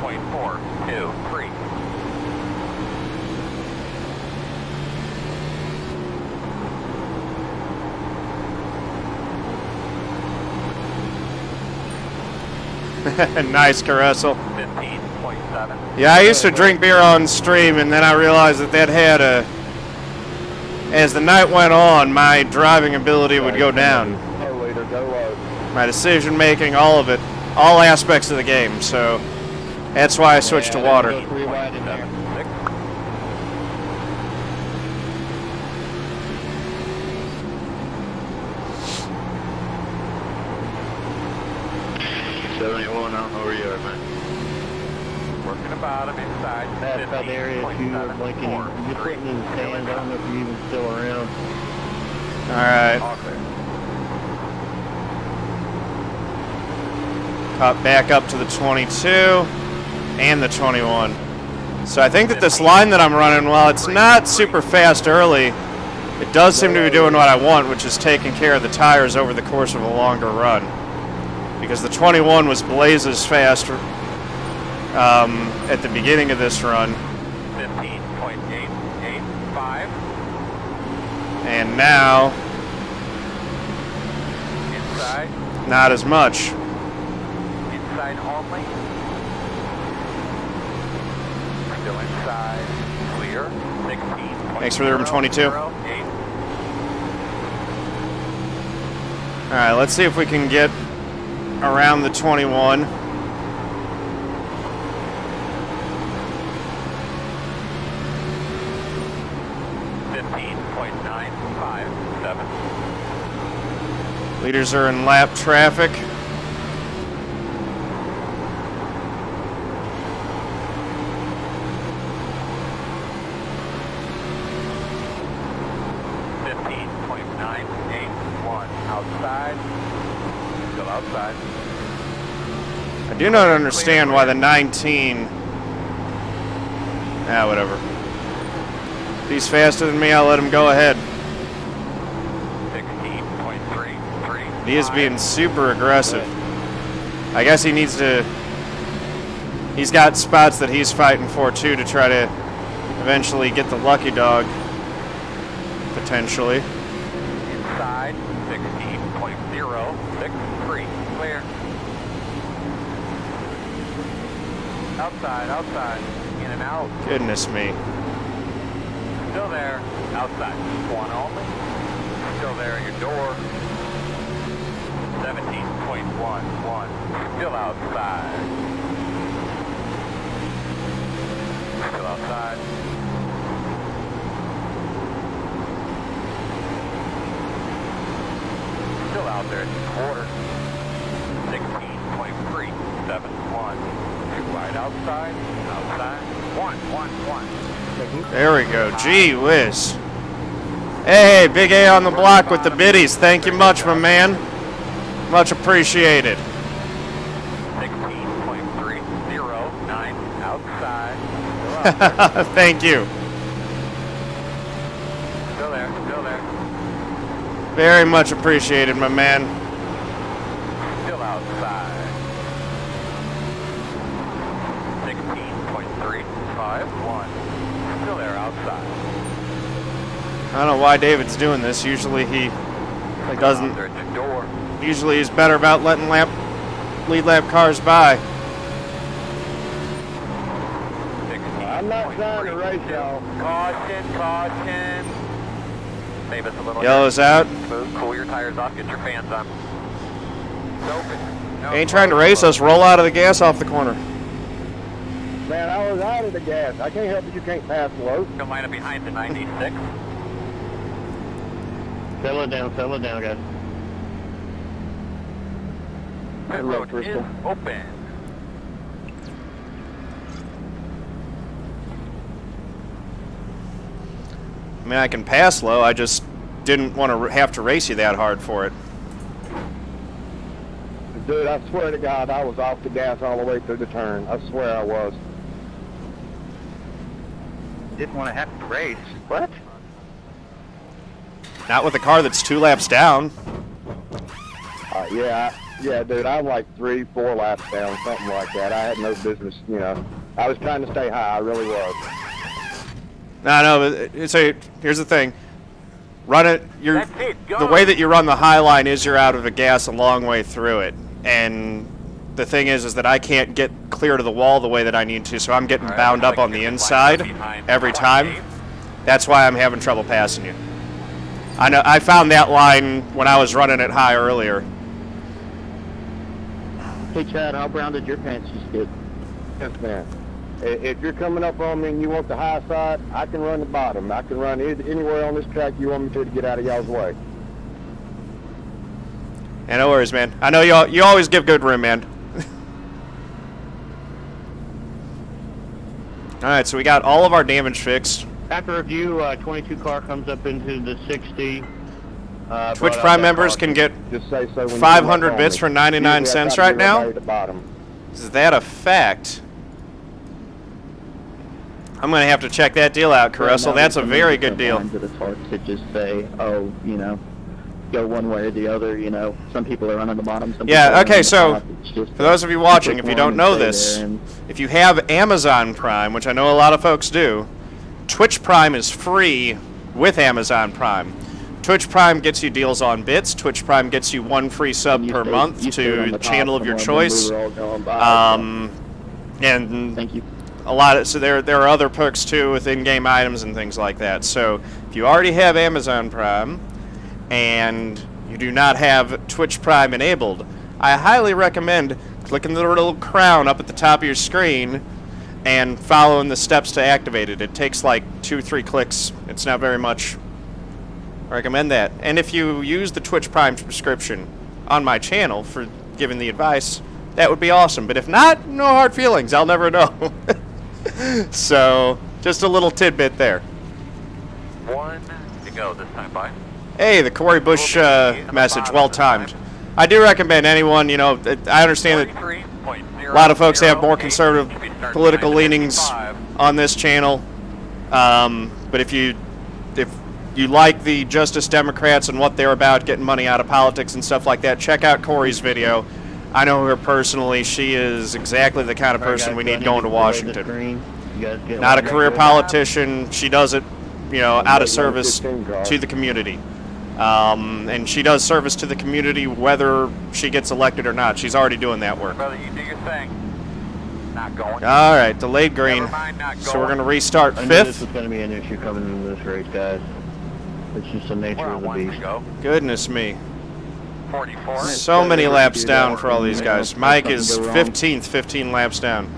.423. Nice, Caressel. 15.7. Yeah, I used to drink beer on stream, and then I realized that had a... As the night went on, my driving ability would go down. My decision making, all of it. All aspects of the game, so... That's why I switched to water. Go 3 wide in there. 71, I don't know where you are, man. Working the bottom inside. That's that area too, like you're putting in the stands. I don't know if you're even still around. Alright. All clear. Caught back up to the 22 and the 21. So I think that this line that I'm running, while it's not super fast early, it does seem to be doing what I want, which is taking care of the tires over the course of a longer run. Because the 21 was blazes fast at the beginning of this run. 15.885. And now, Inside. not as much. Inside only. Still inside. Clear. 16. Thanks for the room 22. Alright, let's see if we can get around the 21. Leaders are in lap traffic. Outside. Still outside. I do not understand why the 19... Ah, whatever. If he's faster than me, I'll let him go ahead. 16.333. He is being super aggressive. I guess he needs to... He's got spots that he's fighting for, too, to try to eventually get the lucky dog. Potentially. Inside. 16.063. Clear. Outside, outside. In and out. Goodness me. Still there. Outside. One only. Still there at your door. 17.11. Still outside. Still outside. Still out there at the quarter. 16.371. Two wide outside. Outside. 1. There we go. Gee whiz. Hey, Big A on the block with the biddies. Thank you much, my man. Much appreciated. 16.309 outside. Thank you. Still there. Very much appreciated, my man. Still outside. 16.351. Still there outside. I don't know why David's doing this. Usually he doesn't. Out there at the door. Usually he's better about letting lead lap cars by. I'm not trying to race y'all. Caution. Save us a little. Yellow's out. Move, cool your tires off, get your fans on. It's open. No, Ain't trying to race us. Roll out of the gas off the corner. Man, I was out of the gas. I can't help it. You can't pass low. Don't line up behind the 96. Settle it down, guys. Pit Hello, road Bristol. is open. I mean, I can pass low. I just didn't want to have to race you that hard for it. Dude, I swear to God, I was off the gas all the way through the turn. I swear I was. Didn't want to have to race. What? Not with a car that's 2 laps down. Yeah, dude, I'm like 3-4 laps down, something like that. I had no business, you know. I was trying to stay high. I really was. No, so here's the thing. Run it. That's it, go. The way that you run the high line is you're out of the gas a long way through it. And the thing is that I can't get clear to the wall the way that I need to, so I'm getting bound up on the inside every time. That's why I'm having trouble passing you. I know. I found that line when I was running it high earlier. Hey, Chad, how brown did your pants just get? Yes, man. If you're coming up on me and you want the high side, I can run the bottom. I can run anywhere on this track you want me to get out of y'all's way. Yeah, no worries, man. I know you always give good room, man. All right, so we got all of our damage fixed. After review, 22 car comes up into the 60. Twitch Prime members can get 500 bits for 99 cents right now. Is that a fact? I'm going to have to check that deal out, Caruso. That's a very good deal. It's hard to just say, oh, you know, go one way or the other, you know. Some people are running the bottom. Yeah, okay, so for those of you watching, if you don't know this, if you have Amazon Prime, which I know a lot of folks do, Twitch Prime is free with Amazon Prime. Twitch Prime gets you deals on bits. Twitch Prime gets you 1 free sub per month to the channel of your choice. And thank you. A lot of, so there are other perks too with in-game items and things like that. So if you already have Amazon Prime and you do not have Twitch Prime enabled, I highly recommend clicking the little crown up at the top of your screen and following the steps to activate it. It takes like 2-3 clicks. It's not very much. I recommend that. And if you use the Twitch Prime subscription on my channel for giving the advice, that would be awesome. But if not, no hard feelings. I'll never know. So, just a little tidbit there. 1 to go this time, bye. Hey, the Corey Bush message, well timed. I do recommend anyone, you know, I understand that a lot of folks have more conservative political leanings on this channel. But if you like the Justice Democrats and what they're about, getting money out of politics and stuff like that, check out Corey's video. I know her personally. She is exactly the kind of person we need going to Washington. Not a career politician. She does it, you know, out of service to the community. And she does service to the community whether she gets elected or not. She's already doing that work. Brother, you do your thing. Not going. All right, delayed green. So we're going to restart I knew 5th. this was going to be an issue coming into this race, guys. It's just the nature of the beast. Goodness me. 44. So many laps down for all these guys. Mike is 15th, 15 laps down.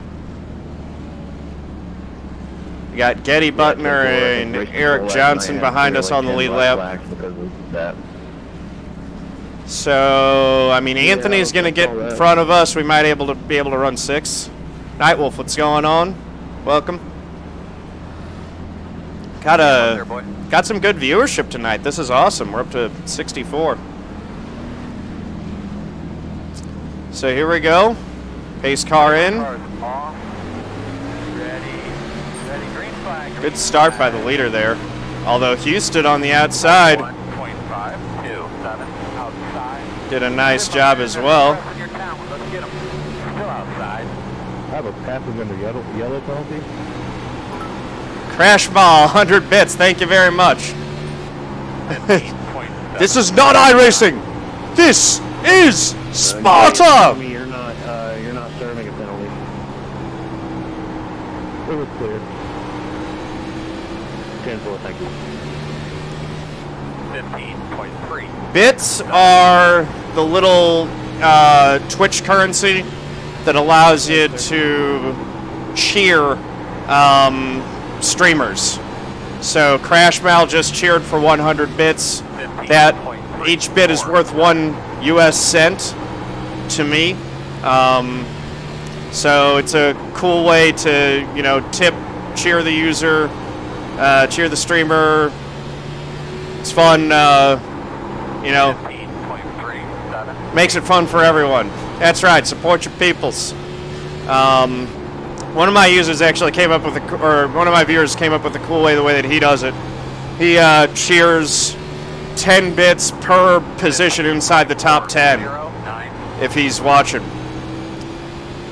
We got Getty Butner and Eric Johnson behind us on the lead lap. So, I mean, Anthony's going to get in front of us. We might be able to run 6. Nightwolf, what's going on? Welcome. Got some good viewership tonight. This is awesome. We're up to 64. So here we go. Pace car in. Good start by the leader there. Although Houston on the outside did a nice job as well. I have a passing under yellow penalty. Crash ball, 100 bits. Thank you very much. This is not iRacing. This is Sparta. You're not serving a penalty. It was clear. 10-4, thank you. 15.3. Bits are the little Twitch currency that allows you to cheer streamers. So Crashmal just cheered for 100 bits. That each bit is worth 1 US cent to me. So it's a cool way to, you know, tip, cheer the user, cheer the streamer. It's fun, you know, makes it fun for everyone. That's right, support your peoples. One of my users actually came up with one of my viewers came up with a cool way, the way that he does it. He cheers 10 bits per position inside the top 10 if he's watching.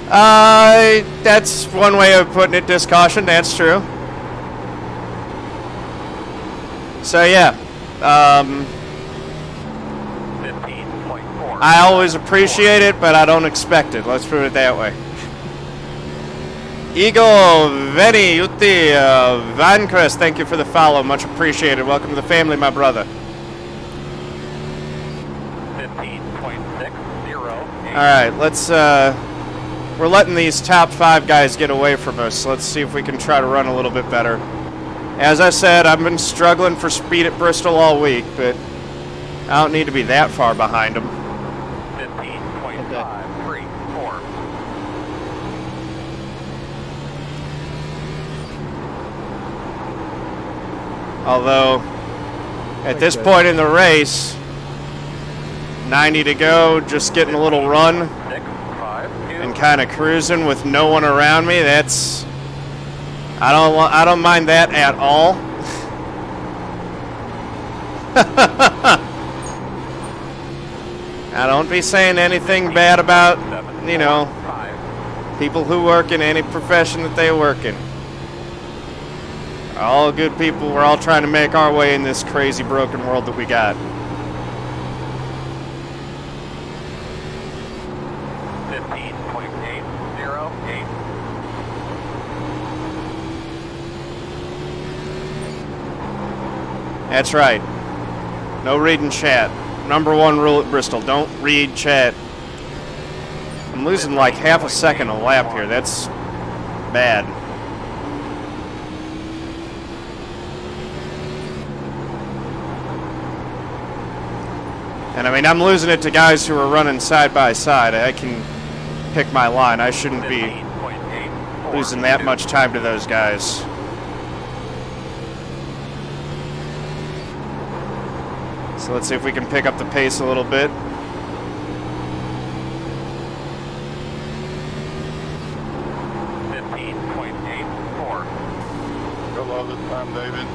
That's one way of putting it, Discaution, that's true. So yeah, I always appreciate it, but I don't expect it. Let's put it that way. Eagle Veni Uti Vancrest, thank you for the follow. Much appreciated. Welcome to the family, my brother. 15.60. Alright, let's we're letting these top 5 guys get away from us. Let's see if we can try to run a little bit better. As I said, I've been struggling for speed at Bristol all week, but I don't need to be that far behind them. 15.534. Although, at this point in the race, 90 to go, just getting a little run and kind of cruising with no one around me. That's I don't mind that at all. I don't be saying anything bad about, you know, people who work in any profession that they work in. All good people. We're all trying to make our way in this crazy broken world that we got. 15.808. That's right. No reading chat. #1 rule at Bristol. Don't read chat. I'm losing like half a second a lap here. That's bad. And I mean, I'm losing it to guys who are running side by side. I can pick my line. I shouldn't be losing that much time to those guys. So let's see if we can pick up the pace a little bit. Go low this time, David.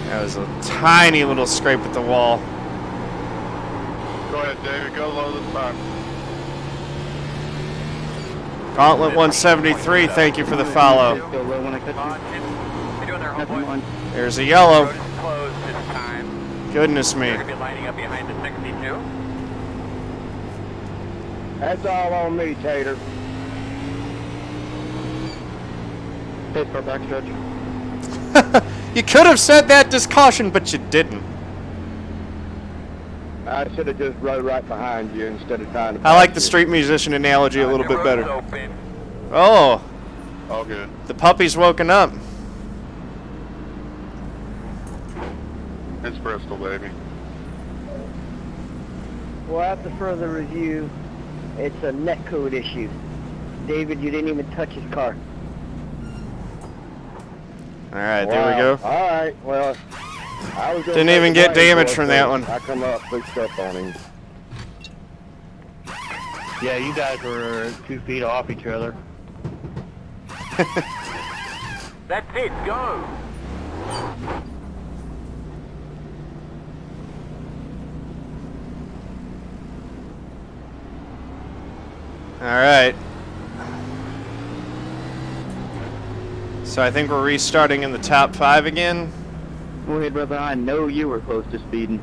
That was a tiny little scrape at the wall. Go ahead, David. Go low this time. Gauntlet 173, thank you for the follow. Go low when I cut you. There's a yellow. Road is closed this time. Goodness me. They're going to be lining up behind the 62. That's all on me, Tater. Pace car backstretch. You could have said that, Discaution, but you didn't. I should have just rode right behind you instead of trying to. I like the street musician analogy a little bit better. Open. Oh, All good. The puppy's woken up. It's Bristol, baby. Well, after further review, it's a netcode issue. David, you didn't even touch his car. All right, there we go. All right, well, I was Didn't even get damage from that one. I come up, big step on him. Yeah, you guys were 2 feet off each other. That's it, go! All right. So I think we're restarting in the top 5 again. Go ahead, brother. I know you were close to speeding.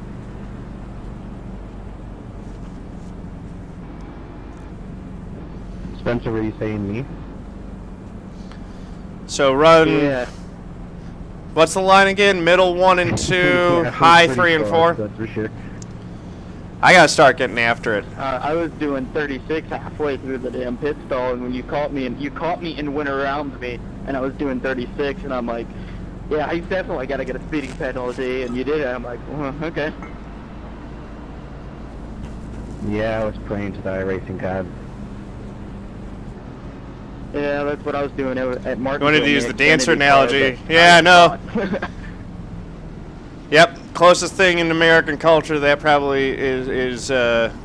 Spencer, were you saying me? So run. Yeah. What's the line again? Middle 1 and 2, Yeah, high pretty 3 and far, 4. that's for sure. I gotta start getting after it. I was doing 36 halfway through the damn pit stall, and when you caught me and went around me, and I was doing 36, and I'm like, yeah, I definitely got to get a speeding penalty, and you did it. I'm like, okay. Yeah, I was praying to the iRacing god. Yeah, that's what I was doing at Mark. You wanted to use the dancer analogy. Yeah, I know. Yep, closest thing in American culture that probably is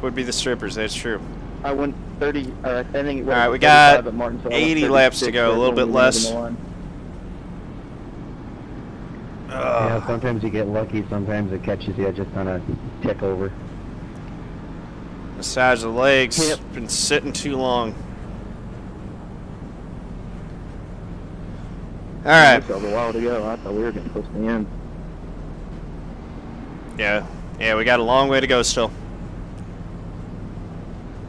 would be the strippers. That's true. I went 30. I think it was. All right, we got 35 at Martin, so I went 80 laps to 36, go, a little bit less. Yeah, sometimes you get lucky, sometimes it catches you just on a tick over. Massage the legs. Yep. Been sitting too long. All right. It was a while to go. I thought we were getting close to the end. Yeah, we got a long way to go still.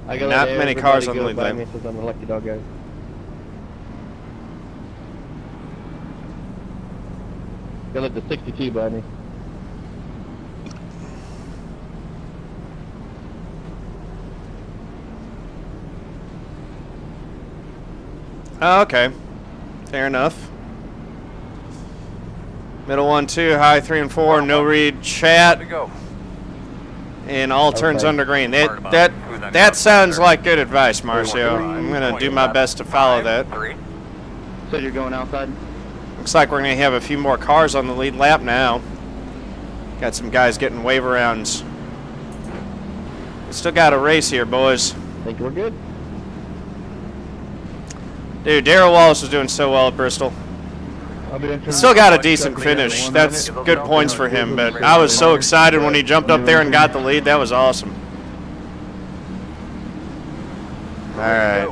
I gotta Not let many everybody cars on the go lead by lap. me since I'm a lucky dog guy. Gotta let the 62 by me. Oh, okay. Fair enough. Middle 1, 2, high 3 and 4, no read chat, There we go. and all turns Okay. under green. That sounds like good advice, Marcio. I'm gonna do my best to follow that. 3. So you're going outside? Looks like we're gonna have a few more cars on the lead lap now. Got some guys getting wave arounds. We still got a race here, boys. Think we're good? Dude, Darrell Wallace was doing so well at Bristol. Still got a decent finish. That's good points for him, but I was so excited when he jumped up there and got the lead. That was awesome. All right.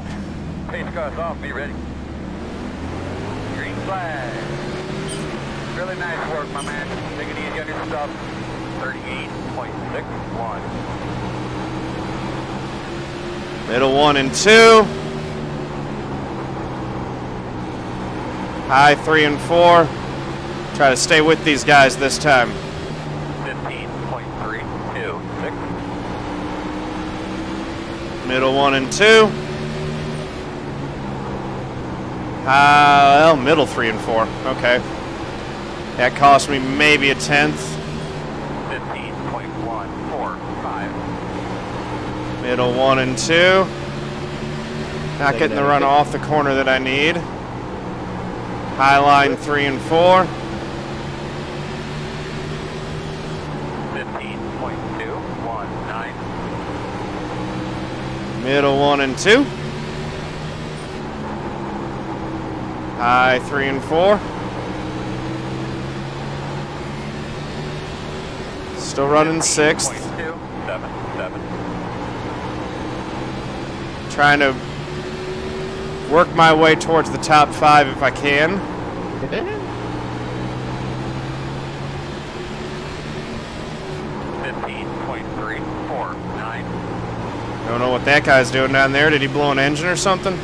Pace car's off, be ready. Green flag. Really nice work, my man. Take it easy on your stuff. 38.61. Middle 1 and 2. High 3 and 4. Try to stay with these guys this time. 15.326. Middle 1 and 2. Well, middle 3 and 4. Okay. That cost me maybe a 10th. 15.145. Middle 1 and 2. Not getting the run off the corner that I need. High line 3 and 4. 15.219. Middle 1 and 2. High 3 and 4. Still running 6th. 277. Trying to work my way towards the top 5 if I can. 15.349. Don't know what that guy's doing down there. Did he blow an engine or something?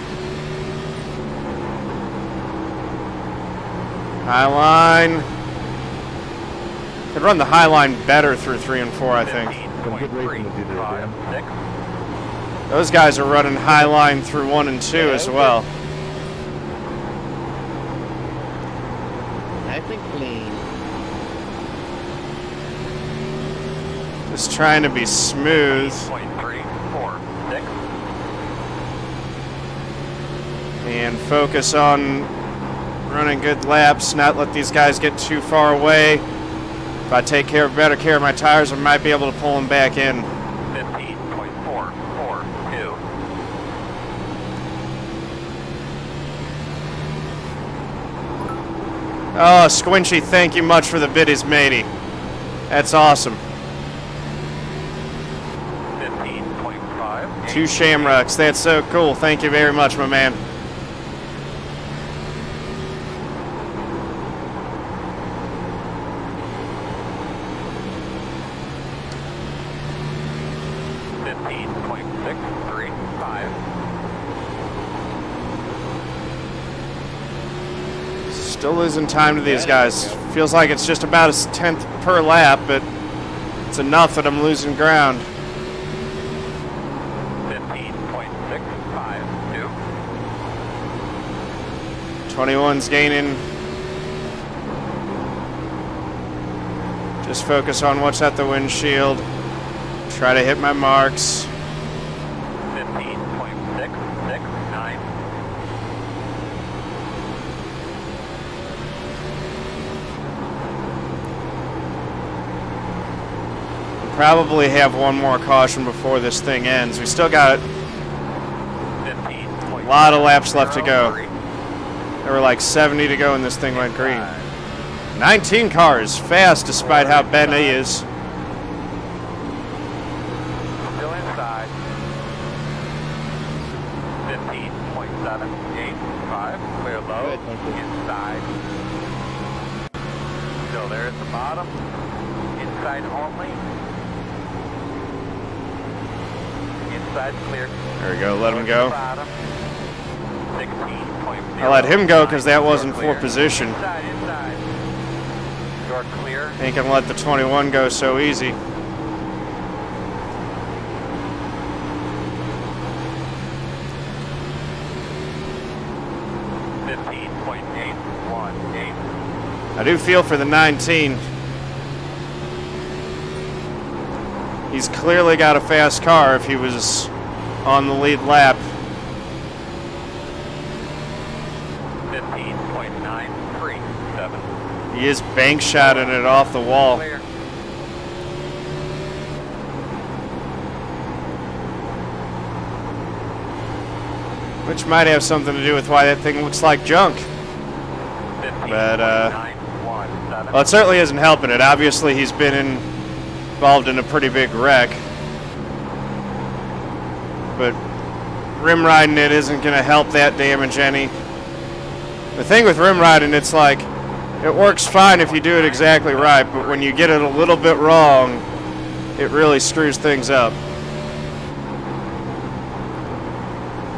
High line. Could run the high line better through 3 and 4, I think. Some good racing to do there, Dan. 6. Those guys are running high line through 1 and 2 as well. 15. Just trying to be smooth. 0.346. And focus on running good laps, not let these guys get too far away. If I take better care of my tires, I might be able to pull them back in. 15.442. Oh, Squinchy, thank you much for the biddies, matey. That's awesome. 15.5. 2 shamrocks, that's so cool. Thank you very much, my man. Still losing time to these guys. Feels like it's just about a 10th per lap, but it's enough that I'm losing ground. 15.652. 21's gaining. Just focus on what's at the windshield. Try to hit my marks. 15.669. Probably have one more caution before this thing ends. We still got a lot of laps left to go. There were like 70 to go and this thing went green. 19 cars, fast despite how bad he is. Still inside. 15.785. Clear low. Inside. Still there at the bottom. Inside only. Inside clear. There we go, let him go. 16.0. I let him go because that wasn't for position. Inside. You're clear. Ain't gonna let the 21 go so easy. 15.818. I do feel for the 19. He's clearly got a fast car if he was on the lead lap. 15.937. He is bank shotting it off the wall. Clear. Which might have something to do with why that thing looks like junk. But, well, it certainly isn't helping it. Obviously, he's been involved in a pretty big wreck. But rim riding it isn't going to help that damage any. The thing with rim riding, it's like, it works fine if you do it exactly right, but when you get it a little bit wrong, it really screws things up.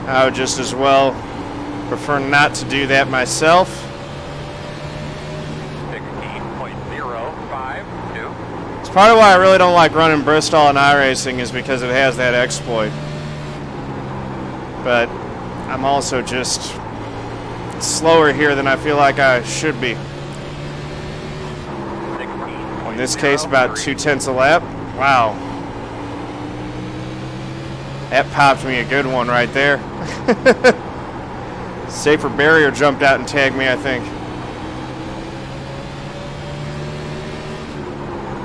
I would just as well prefer not to do that myself. 16.052. It's part of why I really don't like running Bristol and iRacing is because it has that exploit. But I'm also just slower here than I feel like I should be. In this case, about 2/10 a lap. Wow. That popped me a good one right there. Safer barrier jumped out and tagged me, I think.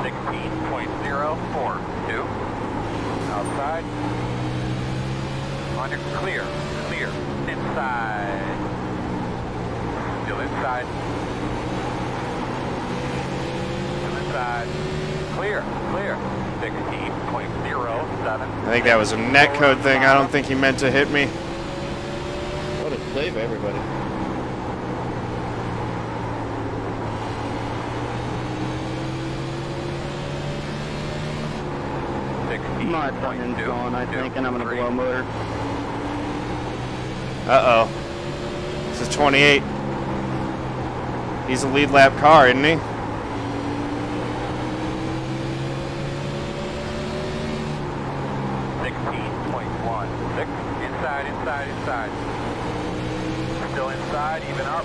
16.042. Outside. On your clear. Clear. Inside. Still inside. Still inside. Clear. Clear. 16.07. I think that was a net code thing. I don't think he meant to hit me. What a save, everybody. My button's gone, I think, and I'm gonna blow motor. Uh-oh. This is 28. He's a lead lap car, isn't he? Inside. Still inside, even up.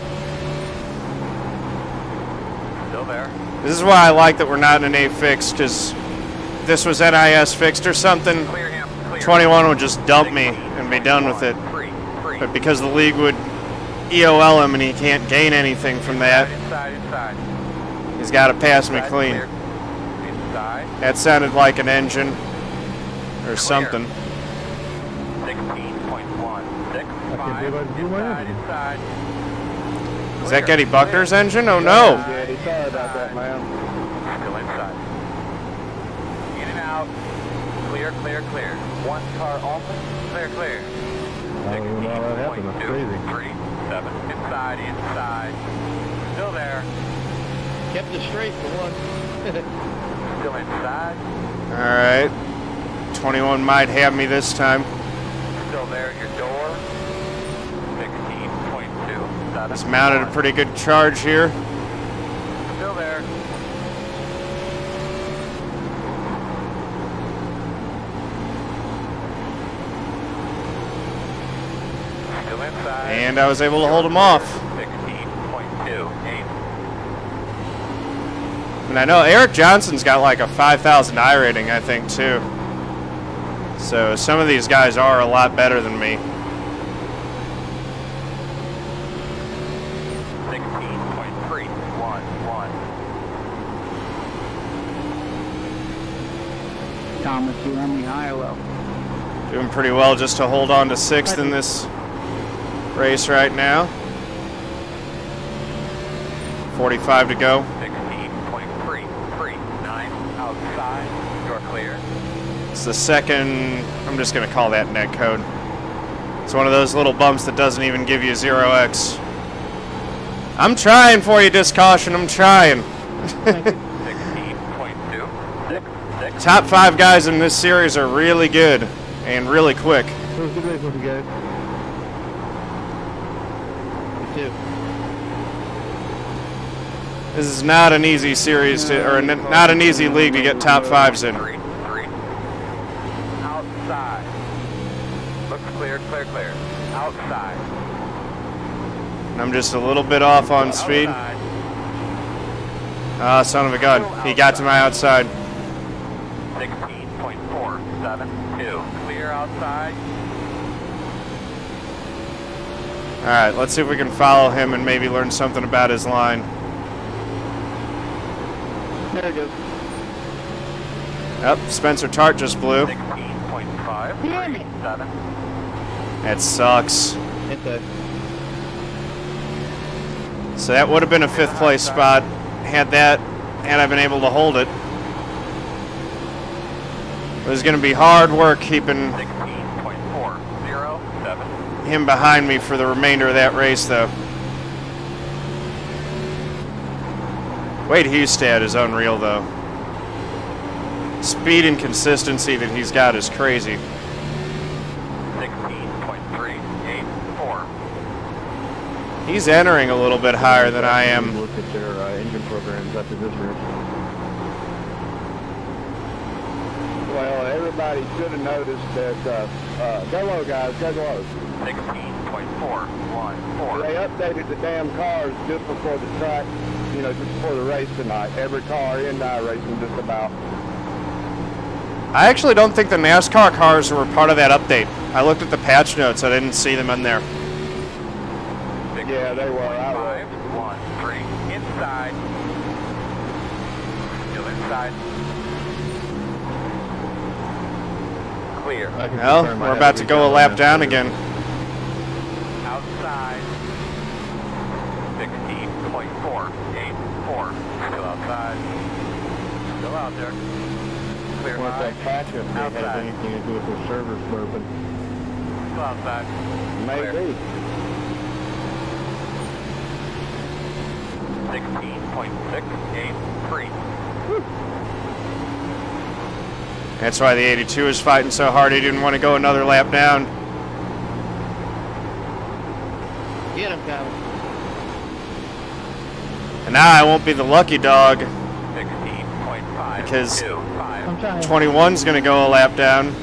Still there. This is why I like that we're not in an A fixed, because if this was NIS fixed or something, Clear him. Clear. 21 would just dump me and be done with it. Free. But because the league would EOL him and he can't gain anything from that, Inside. he's got to pass me clean. Clear. Inside. That sounded like an engine or something. 16.1. 6, I can't believe I blew my engine. inside. Is that Getty Buckner's engine? Oh no! Daddy, sorry about that, man. Still inside. In and out. Clear. One car open. Clear. I don't even know how that happened. That's 16.2, crazy. 3, 7. Inside. Still there. Kept it straight for one. Still inside. Alright. 21 might have me this time. Still there at your door. 16.2. He's mounted a pretty good charge here. Still there. Still inside. And I was able to hold him off. 16.2. 8. And I know Eric Johnson's got like a 5,000 I rating, I think, too. So some of these guys are a lot better than me. 16.3. 1. Thomas, you want me high or low? Doing pretty well just to hold on to 6th in this race right now. 45 to go. 16.3. 9. Outside. You're clear. It's the second, I'm just going to call that net code. It's one of those little bumps that doesn't even give you 0x. I'm trying for you, Disc Caution, I'm trying. 16.2. 6. Top 5 guys in this series are really good and really quick. It was a good race with you guys. Too. This is not an easy series to, or not an easy league to get top 5s in. 3. Outside. Looks clear. Outside. I'm just a little bit off on speed. Outside. Ah, son of a gun. He got to my outside. 16.472. Clear outside. Alright, let's see if we can follow him and maybe learn something about his line. There it goes. Yep, Spencer Tart just blew. 16.5. Damn it. 7. That sucks. Hit the So that would have been a 5th place spot had I been able to hold it. It was going to be hard work keeping 16.407. him behind me for the remainder of that race, though. Wade Hustad is unreal, though. Speed and consistency that he's got is crazy. 16.384. He's entering a little bit higher than I am. Look at their engine programs after this race. Well, everybody should have noticed that, go low, guys, go low. 16.414. They updated the damn cars just before the track, just before the race tonight. Every car in iRacing just about. I actually don't think the NASCAR cars were part of that update. I looked at the patch notes. I didn't see them in there. Yeah, they were. I was. 513. Inside. Still inside. Clear. Well, we're about to go a lap down again. Outside. 16.484. Still outside. Still out there. Clear Well, if high. that patch update has Outside. anything to do with their servers burping. Still outside. Clear. Maybe. 16.683. That's why the 82 is fighting so hard. He didn't want to go another lap down. get him, Kyle. And now I won't be the lucky dog 16.5. because 21's 21's going to go a lap down.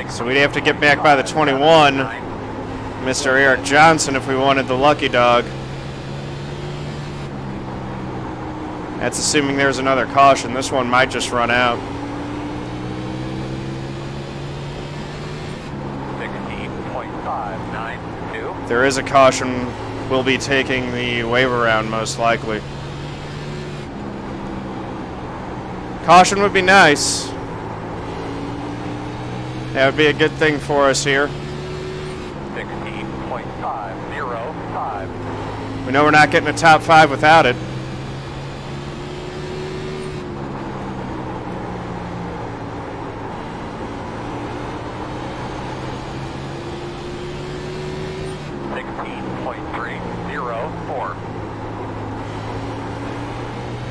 So we'd have to get back by the 21, Mr. Eric Johnson, if we wanted the lucky dog. That's assuming there's another caution. This one might just run out. 16.592. If there is a caution, we'll be taking the wave around most likely. Caution would be nice. That would be a good thing for us here. 16.505. We know we're not getting a top 5 without it.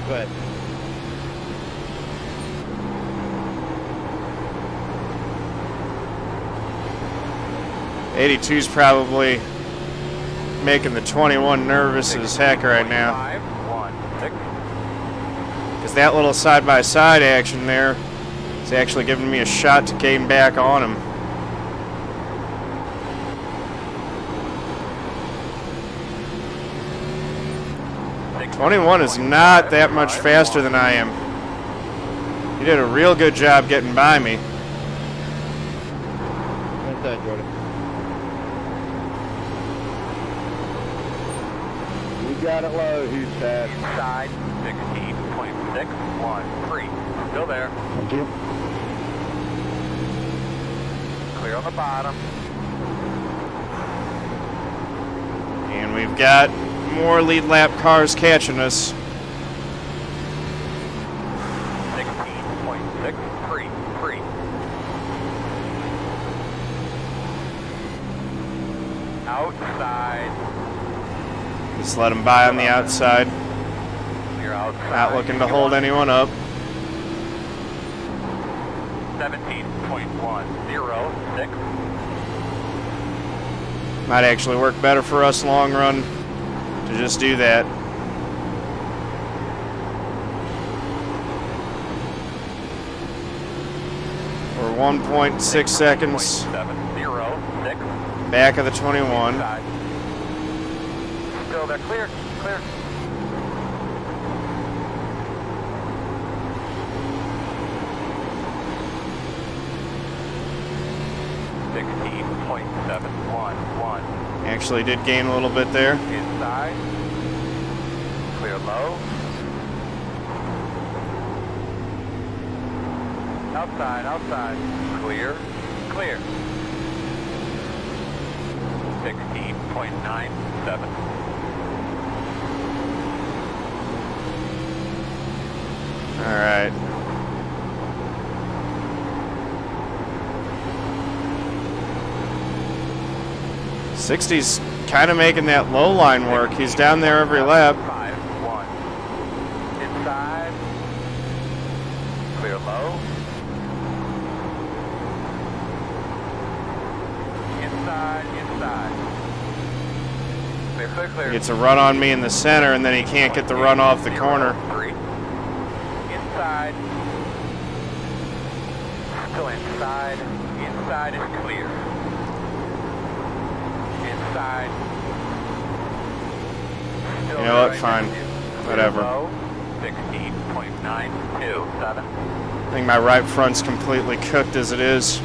But 82's probably making the 21 nervous as heck right now. 516. Because that little side-by-side action there is actually giving me a shot to gain back on him. '21 is not that much faster than I am. He did a real good job getting by me. inside, Jordan. We got it low, Houston. Inside 16.613. Still there. Thank you. Clear on the bottom. And we've got more lead lap cars catching us. 16.633. Outside. Just let him by on the outside. You're outside. Not looking to hold anyone up. 17.106. Might actually work better for us long run to just do that. We're 1.6 seconds 706. back of the 21. Inside. Still there. Clear. Clear. .711. Actually did gain a little bit there. Inside. Clear low. Outside, outside. Clear. Clear. 16.97. All right. '60's kind of making that low line work. He's down there every lap. 5-1. Inside. Clear low. Inside, inside. Clear, clear, clear. He gets a run on me in the center, and then he can't get the run off the corner. 3. Inside. Still inside. Inside is clear. Inside. Still You know what? right Fine. next to you. Whatever. Low. 16.927. I think my right front's completely cooked as it is.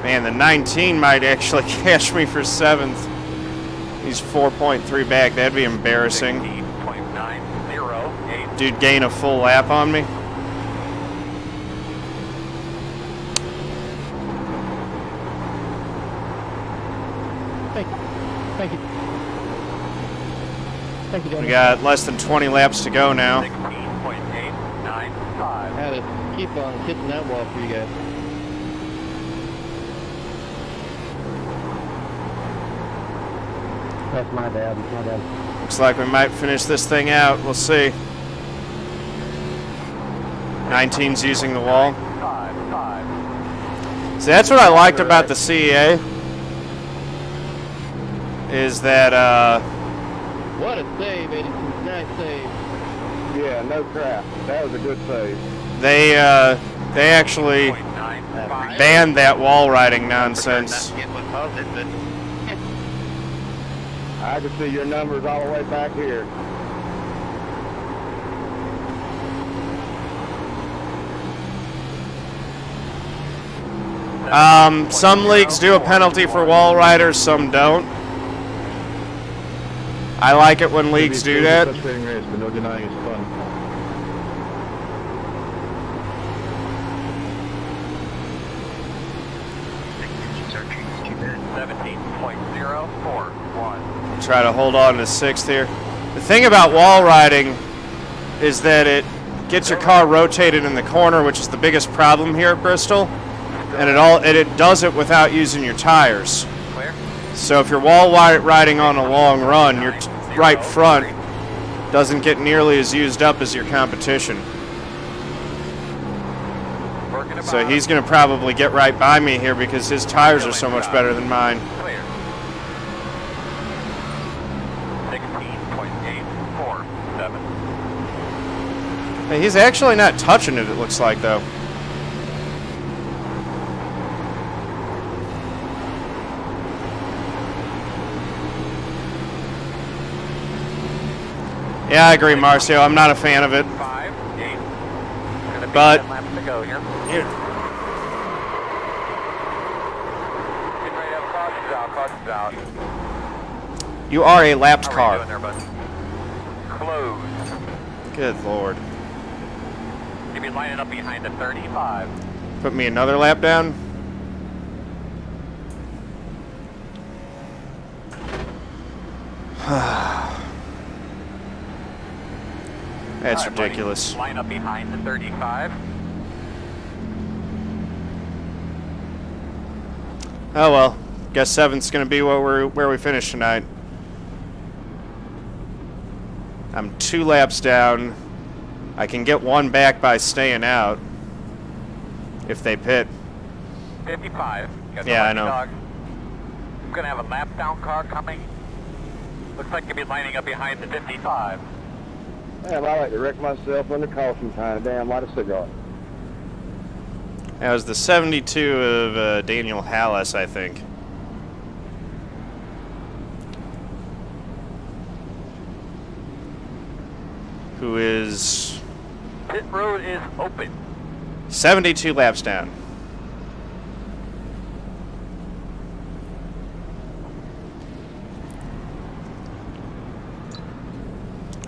Man, the 19 might actually catch me for 7th. He's 4.3 back. That'd be embarrassing. 16.908. Dude gain a full lap on me. Thank you. Thank you, We Dennis. got less than 20 laps to go now. 16.895. Had to keep on hitting that wall for you guys. That's my bad. My bad. Looks like we might finish this thing out. We'll see. 19's using the wall. 5-5. So that's what I liked about the CEA. Is that, What a save, 82. Nice save. Yeah, no crap. That was a good save. They actually banned that wall riding nonsense. I can see your numbers all the way back here. Some leagues do a penalty for wall riders, some don't. I like it when leagues do that. Frustrating race, but no denying it's fun. Try to hold on to 6th here. The thing about wall riding is that it gets your car rotated in the corner, which is the biggest problem here at Bristol, and it does it without using your tires. So if you're wall riding on a long run, your right front doesn't get nearly as used up as your competition. So he's going to probably get right by me here because his tires are so much better than mine. Hey, he's actually not touching it looks like, though. Yeah, I agree, Marcio. I'm not a fan of it. But you are a lapped car. Good Lord. You'll be lining up behind the 35. Put me another lap down. That's ridiculous. Line up behind the 35. Oh well, guess 7th's going to be where we finish tonight. I'm 2 laps down. I can get 1 back by staying out if they pit. 55. Yeah, I know. I'm going to have a lap down car coming. Looks like you'll be lining up behind the 55. Man, I like to wreck myself under caution time. Damn, light a cigar. That was the 72 of Daniel Hallis, I think. Who is... Pit road is open. 72 laps down.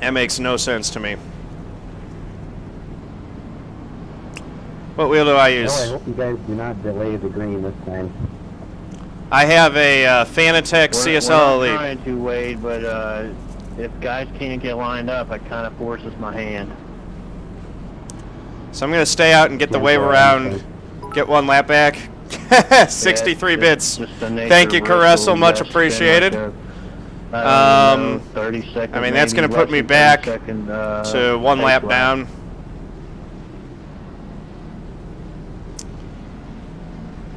That makes no sense to me. What wheel do I use? Oh, I hope you guys do not delay the green this time. I have a Fanatec CSL Elite. We're not trying to, Wade, but if guys can't get lined up, it kind of forces my hand. So I'm going to stay out and get the wave around, get 1 lap back. 63 bits. Thank you, Caressel. Much appreciated. 30 seconds. I mean, that's going to put me back to 1 lap down.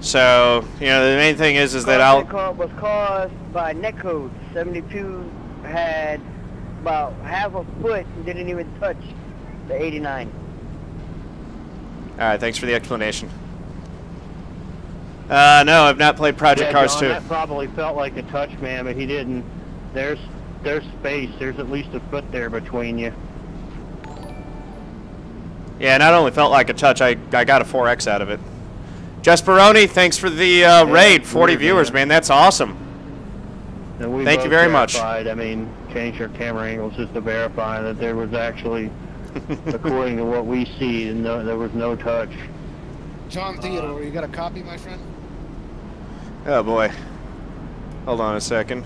So, you know, the main thing is that I'll... was caused by netcode. 72 had about half a foot and didn't even touch the 89. Alright, thanks for the explanation. No, I've not played Project Cars 2. That probably felt like a touch, man, but he didn't. There's space. There's at least a foot there between you. Yeah, not only felt like a touch, I got a 4X out of it. Jesperoni, thanks for the raid. 40 viewers, man. That's awesome. Thank you very much. I mean, changed our camera angles just to verify that there was actually, according to what we see, there was no touch. John Theodore, you got a copy, my friend? Oh, boy. Hold on a second.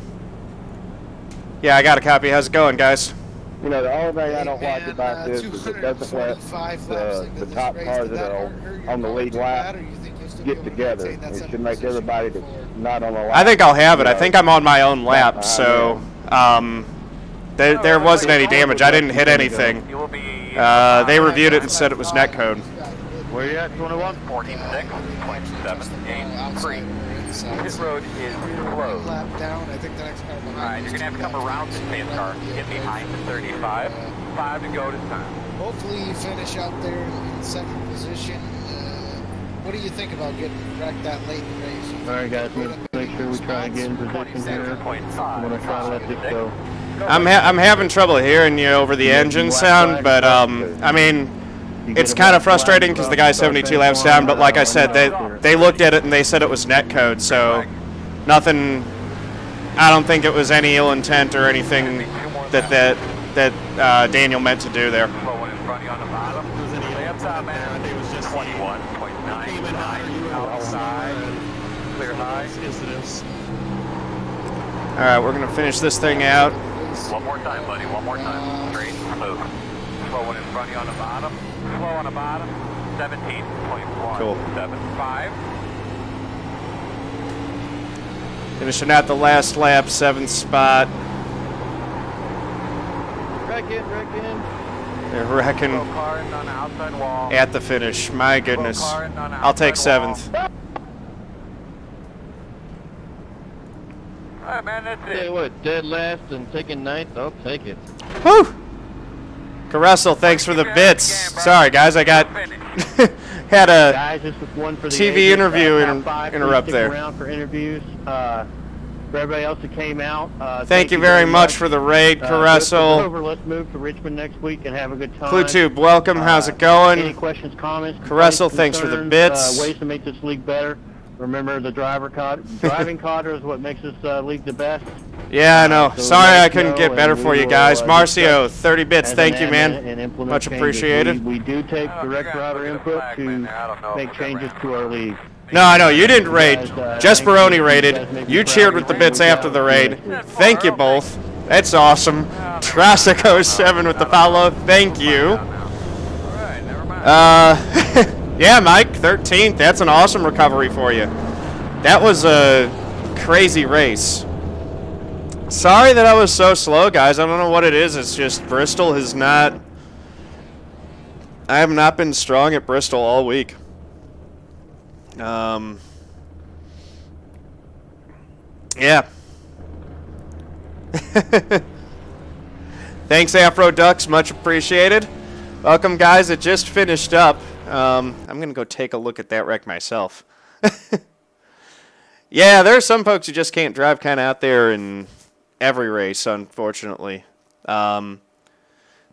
Yeah, I got a copy. How's it going, guys? You know, the only thing I don't like about this is it doesn't let the top cars that are on the lead lap get together. It should make everybody that's not on the lap. I think I'll have it. I think I'm on my own lap, so there wasn't any damage. I didn't hit anything. They reviewed it and said it was netcode. Where you at, 21? 46.783. Pit road is closed. Lap down. I think the next car behind. Alright, you're going to have to come around this pace car. Get behind the 35. 5 to go to time. Hopefully you finish out there in second position. What do you think about getting wrecked that late in the race? Alright guys, let's make sure we try and get in position here. I'm going to try to let this go. I'm having trouble hearing you over the engine sound, but I mean, it's kind of frustrating because the guy's 72 laps down. But like I said, they looked at it and they said it was net code, so nothing. I don't think it was any ill intent or anything that Daniel meant to do there. All right, we're gonna finish this thing out. One more time, buddy. One more time. Straight, smooth. Slow one in front of you on the bottom. Slow on the bottom. 17.175. Finishing out the last lap, 7th spot. Wreck in. They're wrecking at the finish. My goodness. I'll take 7th. Alright, man, that's it. Hey, what, dead last and taking 9th? I'll take it. Whew! Caressel, thanks for the bits. Sorry, guys, I got had a guys, this was one for the TV interview interrupt there. there. Around for interviews. For everybody else that came out, thank you very much for the raid, Caressel. Let's move to Richmond next week and have a good time. ClueTube, welcome. How's it going? Any questions, comments? Caressel, thanks for the bits. Ways to make this league better. Remember, the driving cadre is what makes this league the best. Yeah, I know. So Sorry I couldn't get better for you guys. Marcio, 30 bits. Thank you, man. Much appreciated. We do take direct driver input to make changes to our league. No, I know. You didn't raid. Jesperoni raided. You cheered with the bits after the raid. Thank you both. That's awesome. Trasico7 with the follow. Thank you. Yeah, Mike, 13th. That's an awesome recovery for you. That was a crazy race. Sorry that I was so slow, guys. I don't know what it is. It's just Bristol has not... I have not been strong at Bristol all week. Yeah. Thanks, Afro Ducks. Much appreciated. Welcome, guys. It just finished up. I'm going to go take a look at that wreck myself. Yeah, there are some folks who just can't drive kind of out there in every race, unfortunately.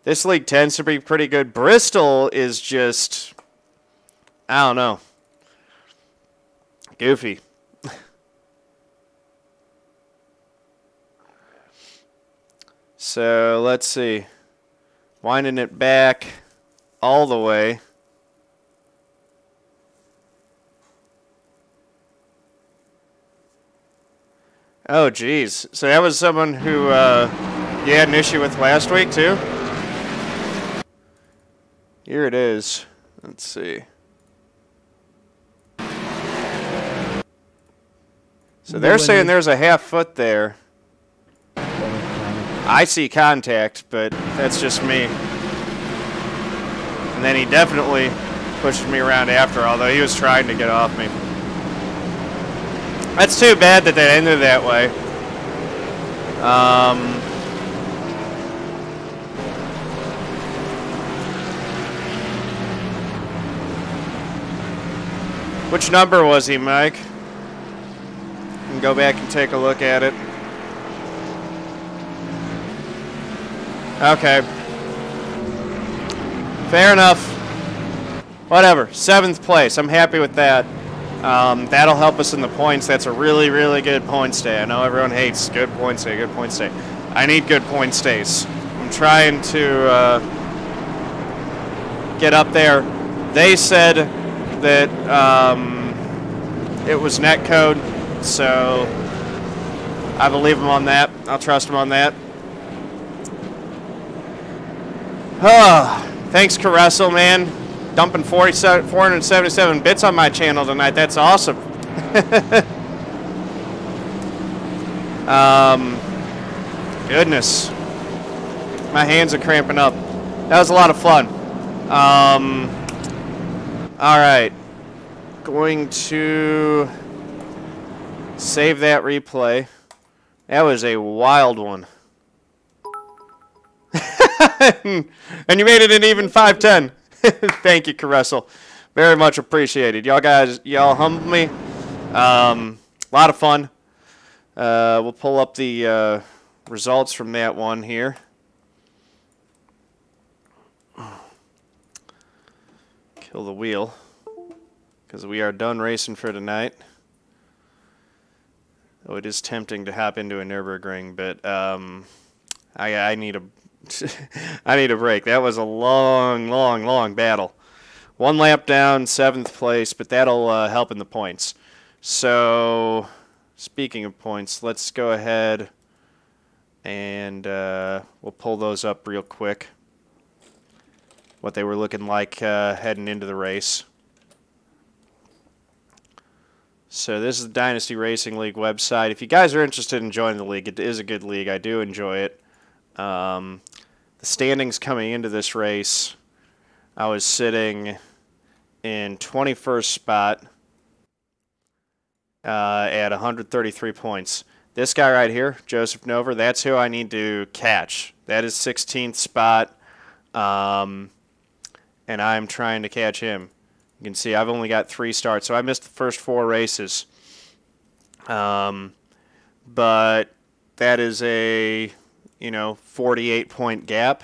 This league tends to be pretty good. Bristol is just, I don't know, goofy. So, let's see. Winding it back all the way. Oh, geez. So that was someone who you had an issue with last week, too? Here it is. Let's see. So they're saying there's a half foot there. I see contact, but that's just me. And then he definitely pushed me around after, although he was trying to get off me. That's too bad that ended that way. Which number was he, Mike? You can go back and take a look at it. Okay. Fair enough. Whatever. 7th place. I'm happy with that. That'll help us in the points. That's a really, really good point stay. I know everyone hates good point stay, good point stay. I need good point stays. I'm trying to get up there. They said that it was netcode, so I believe them on that. I'll trust them on that. Thanks, Caressel, man. Dumping 477 bits on my channel tonight. That's awesome. Goodness. My hands are cramping up. That was a lot of fun. All right. Going to save that replay. That was a wild one. And you made it an even 5-10. Thank you, Caressel. Very much appreciated. Y'all guys, y'all humbled me. A lot of fun. We'll pull up the results from that one here. Kill the wheel, because we are done racing for tonight. Oh, it is tempting to hop into a Nürburgring, but I need a I need a break. That was a long battle. 1 lap down, 7th place, but that'll help in the points. So, speaking of points, let's go ahead and we'll pull those up real quick. What they were looking like heading into the race. So this is the Dynasty Racing League website. If you guys are interested in joining the league, it is a good league. I do enjoy it. The standings coming into this race, I was sitting in 21st spot at 133 points. This guy right here, Joseph Nover, that's who I need to catch. That is 16th spot. And I'm trying to catch him. You can see I've only got 3 starts, so I missed the first 4 races. But that is a, 48-point gap.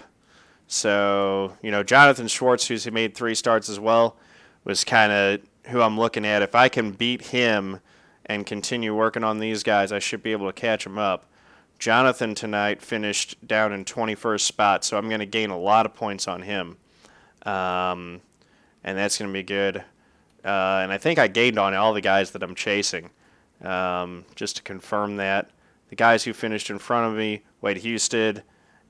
So, Jonathan Schwartz, who's made 3 starts as well, was kind of who I'm looking at. If I can beat him and continue working on these guys, I should be able to catch him up. Jonathan tonight finished down in 21st spot, so I'm going to gain a lot of points on him. And that's going to be good. And I think I gained on all the guys that I'm chasing. Just to confirm that. The guys who finished in front of me, Wade Husted,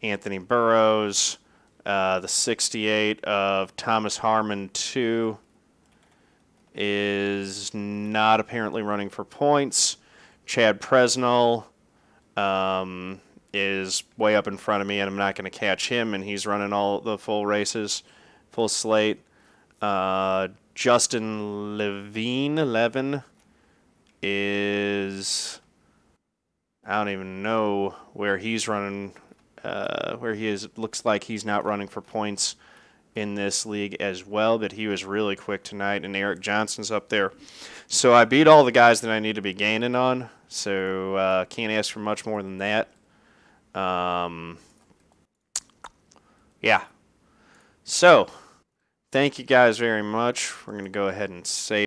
Anthony Burrows, the 68 of Thomas Harmon 2 is not apparently running for points. Chad Presnell is way up in front of me, and I'm not going to catch him, and he's running all the full races. Full slate. Justin Levin is, I don't even know where he's running, where he is. It looks like he's not running for points in this league as well, but he was really quick tonight, and Eric Johnson's up there. So I beat all the guys that I need to be gaining on, so can't ask for much more than that. Yeah. So, thank you guys very much. We're going to go ahead and save.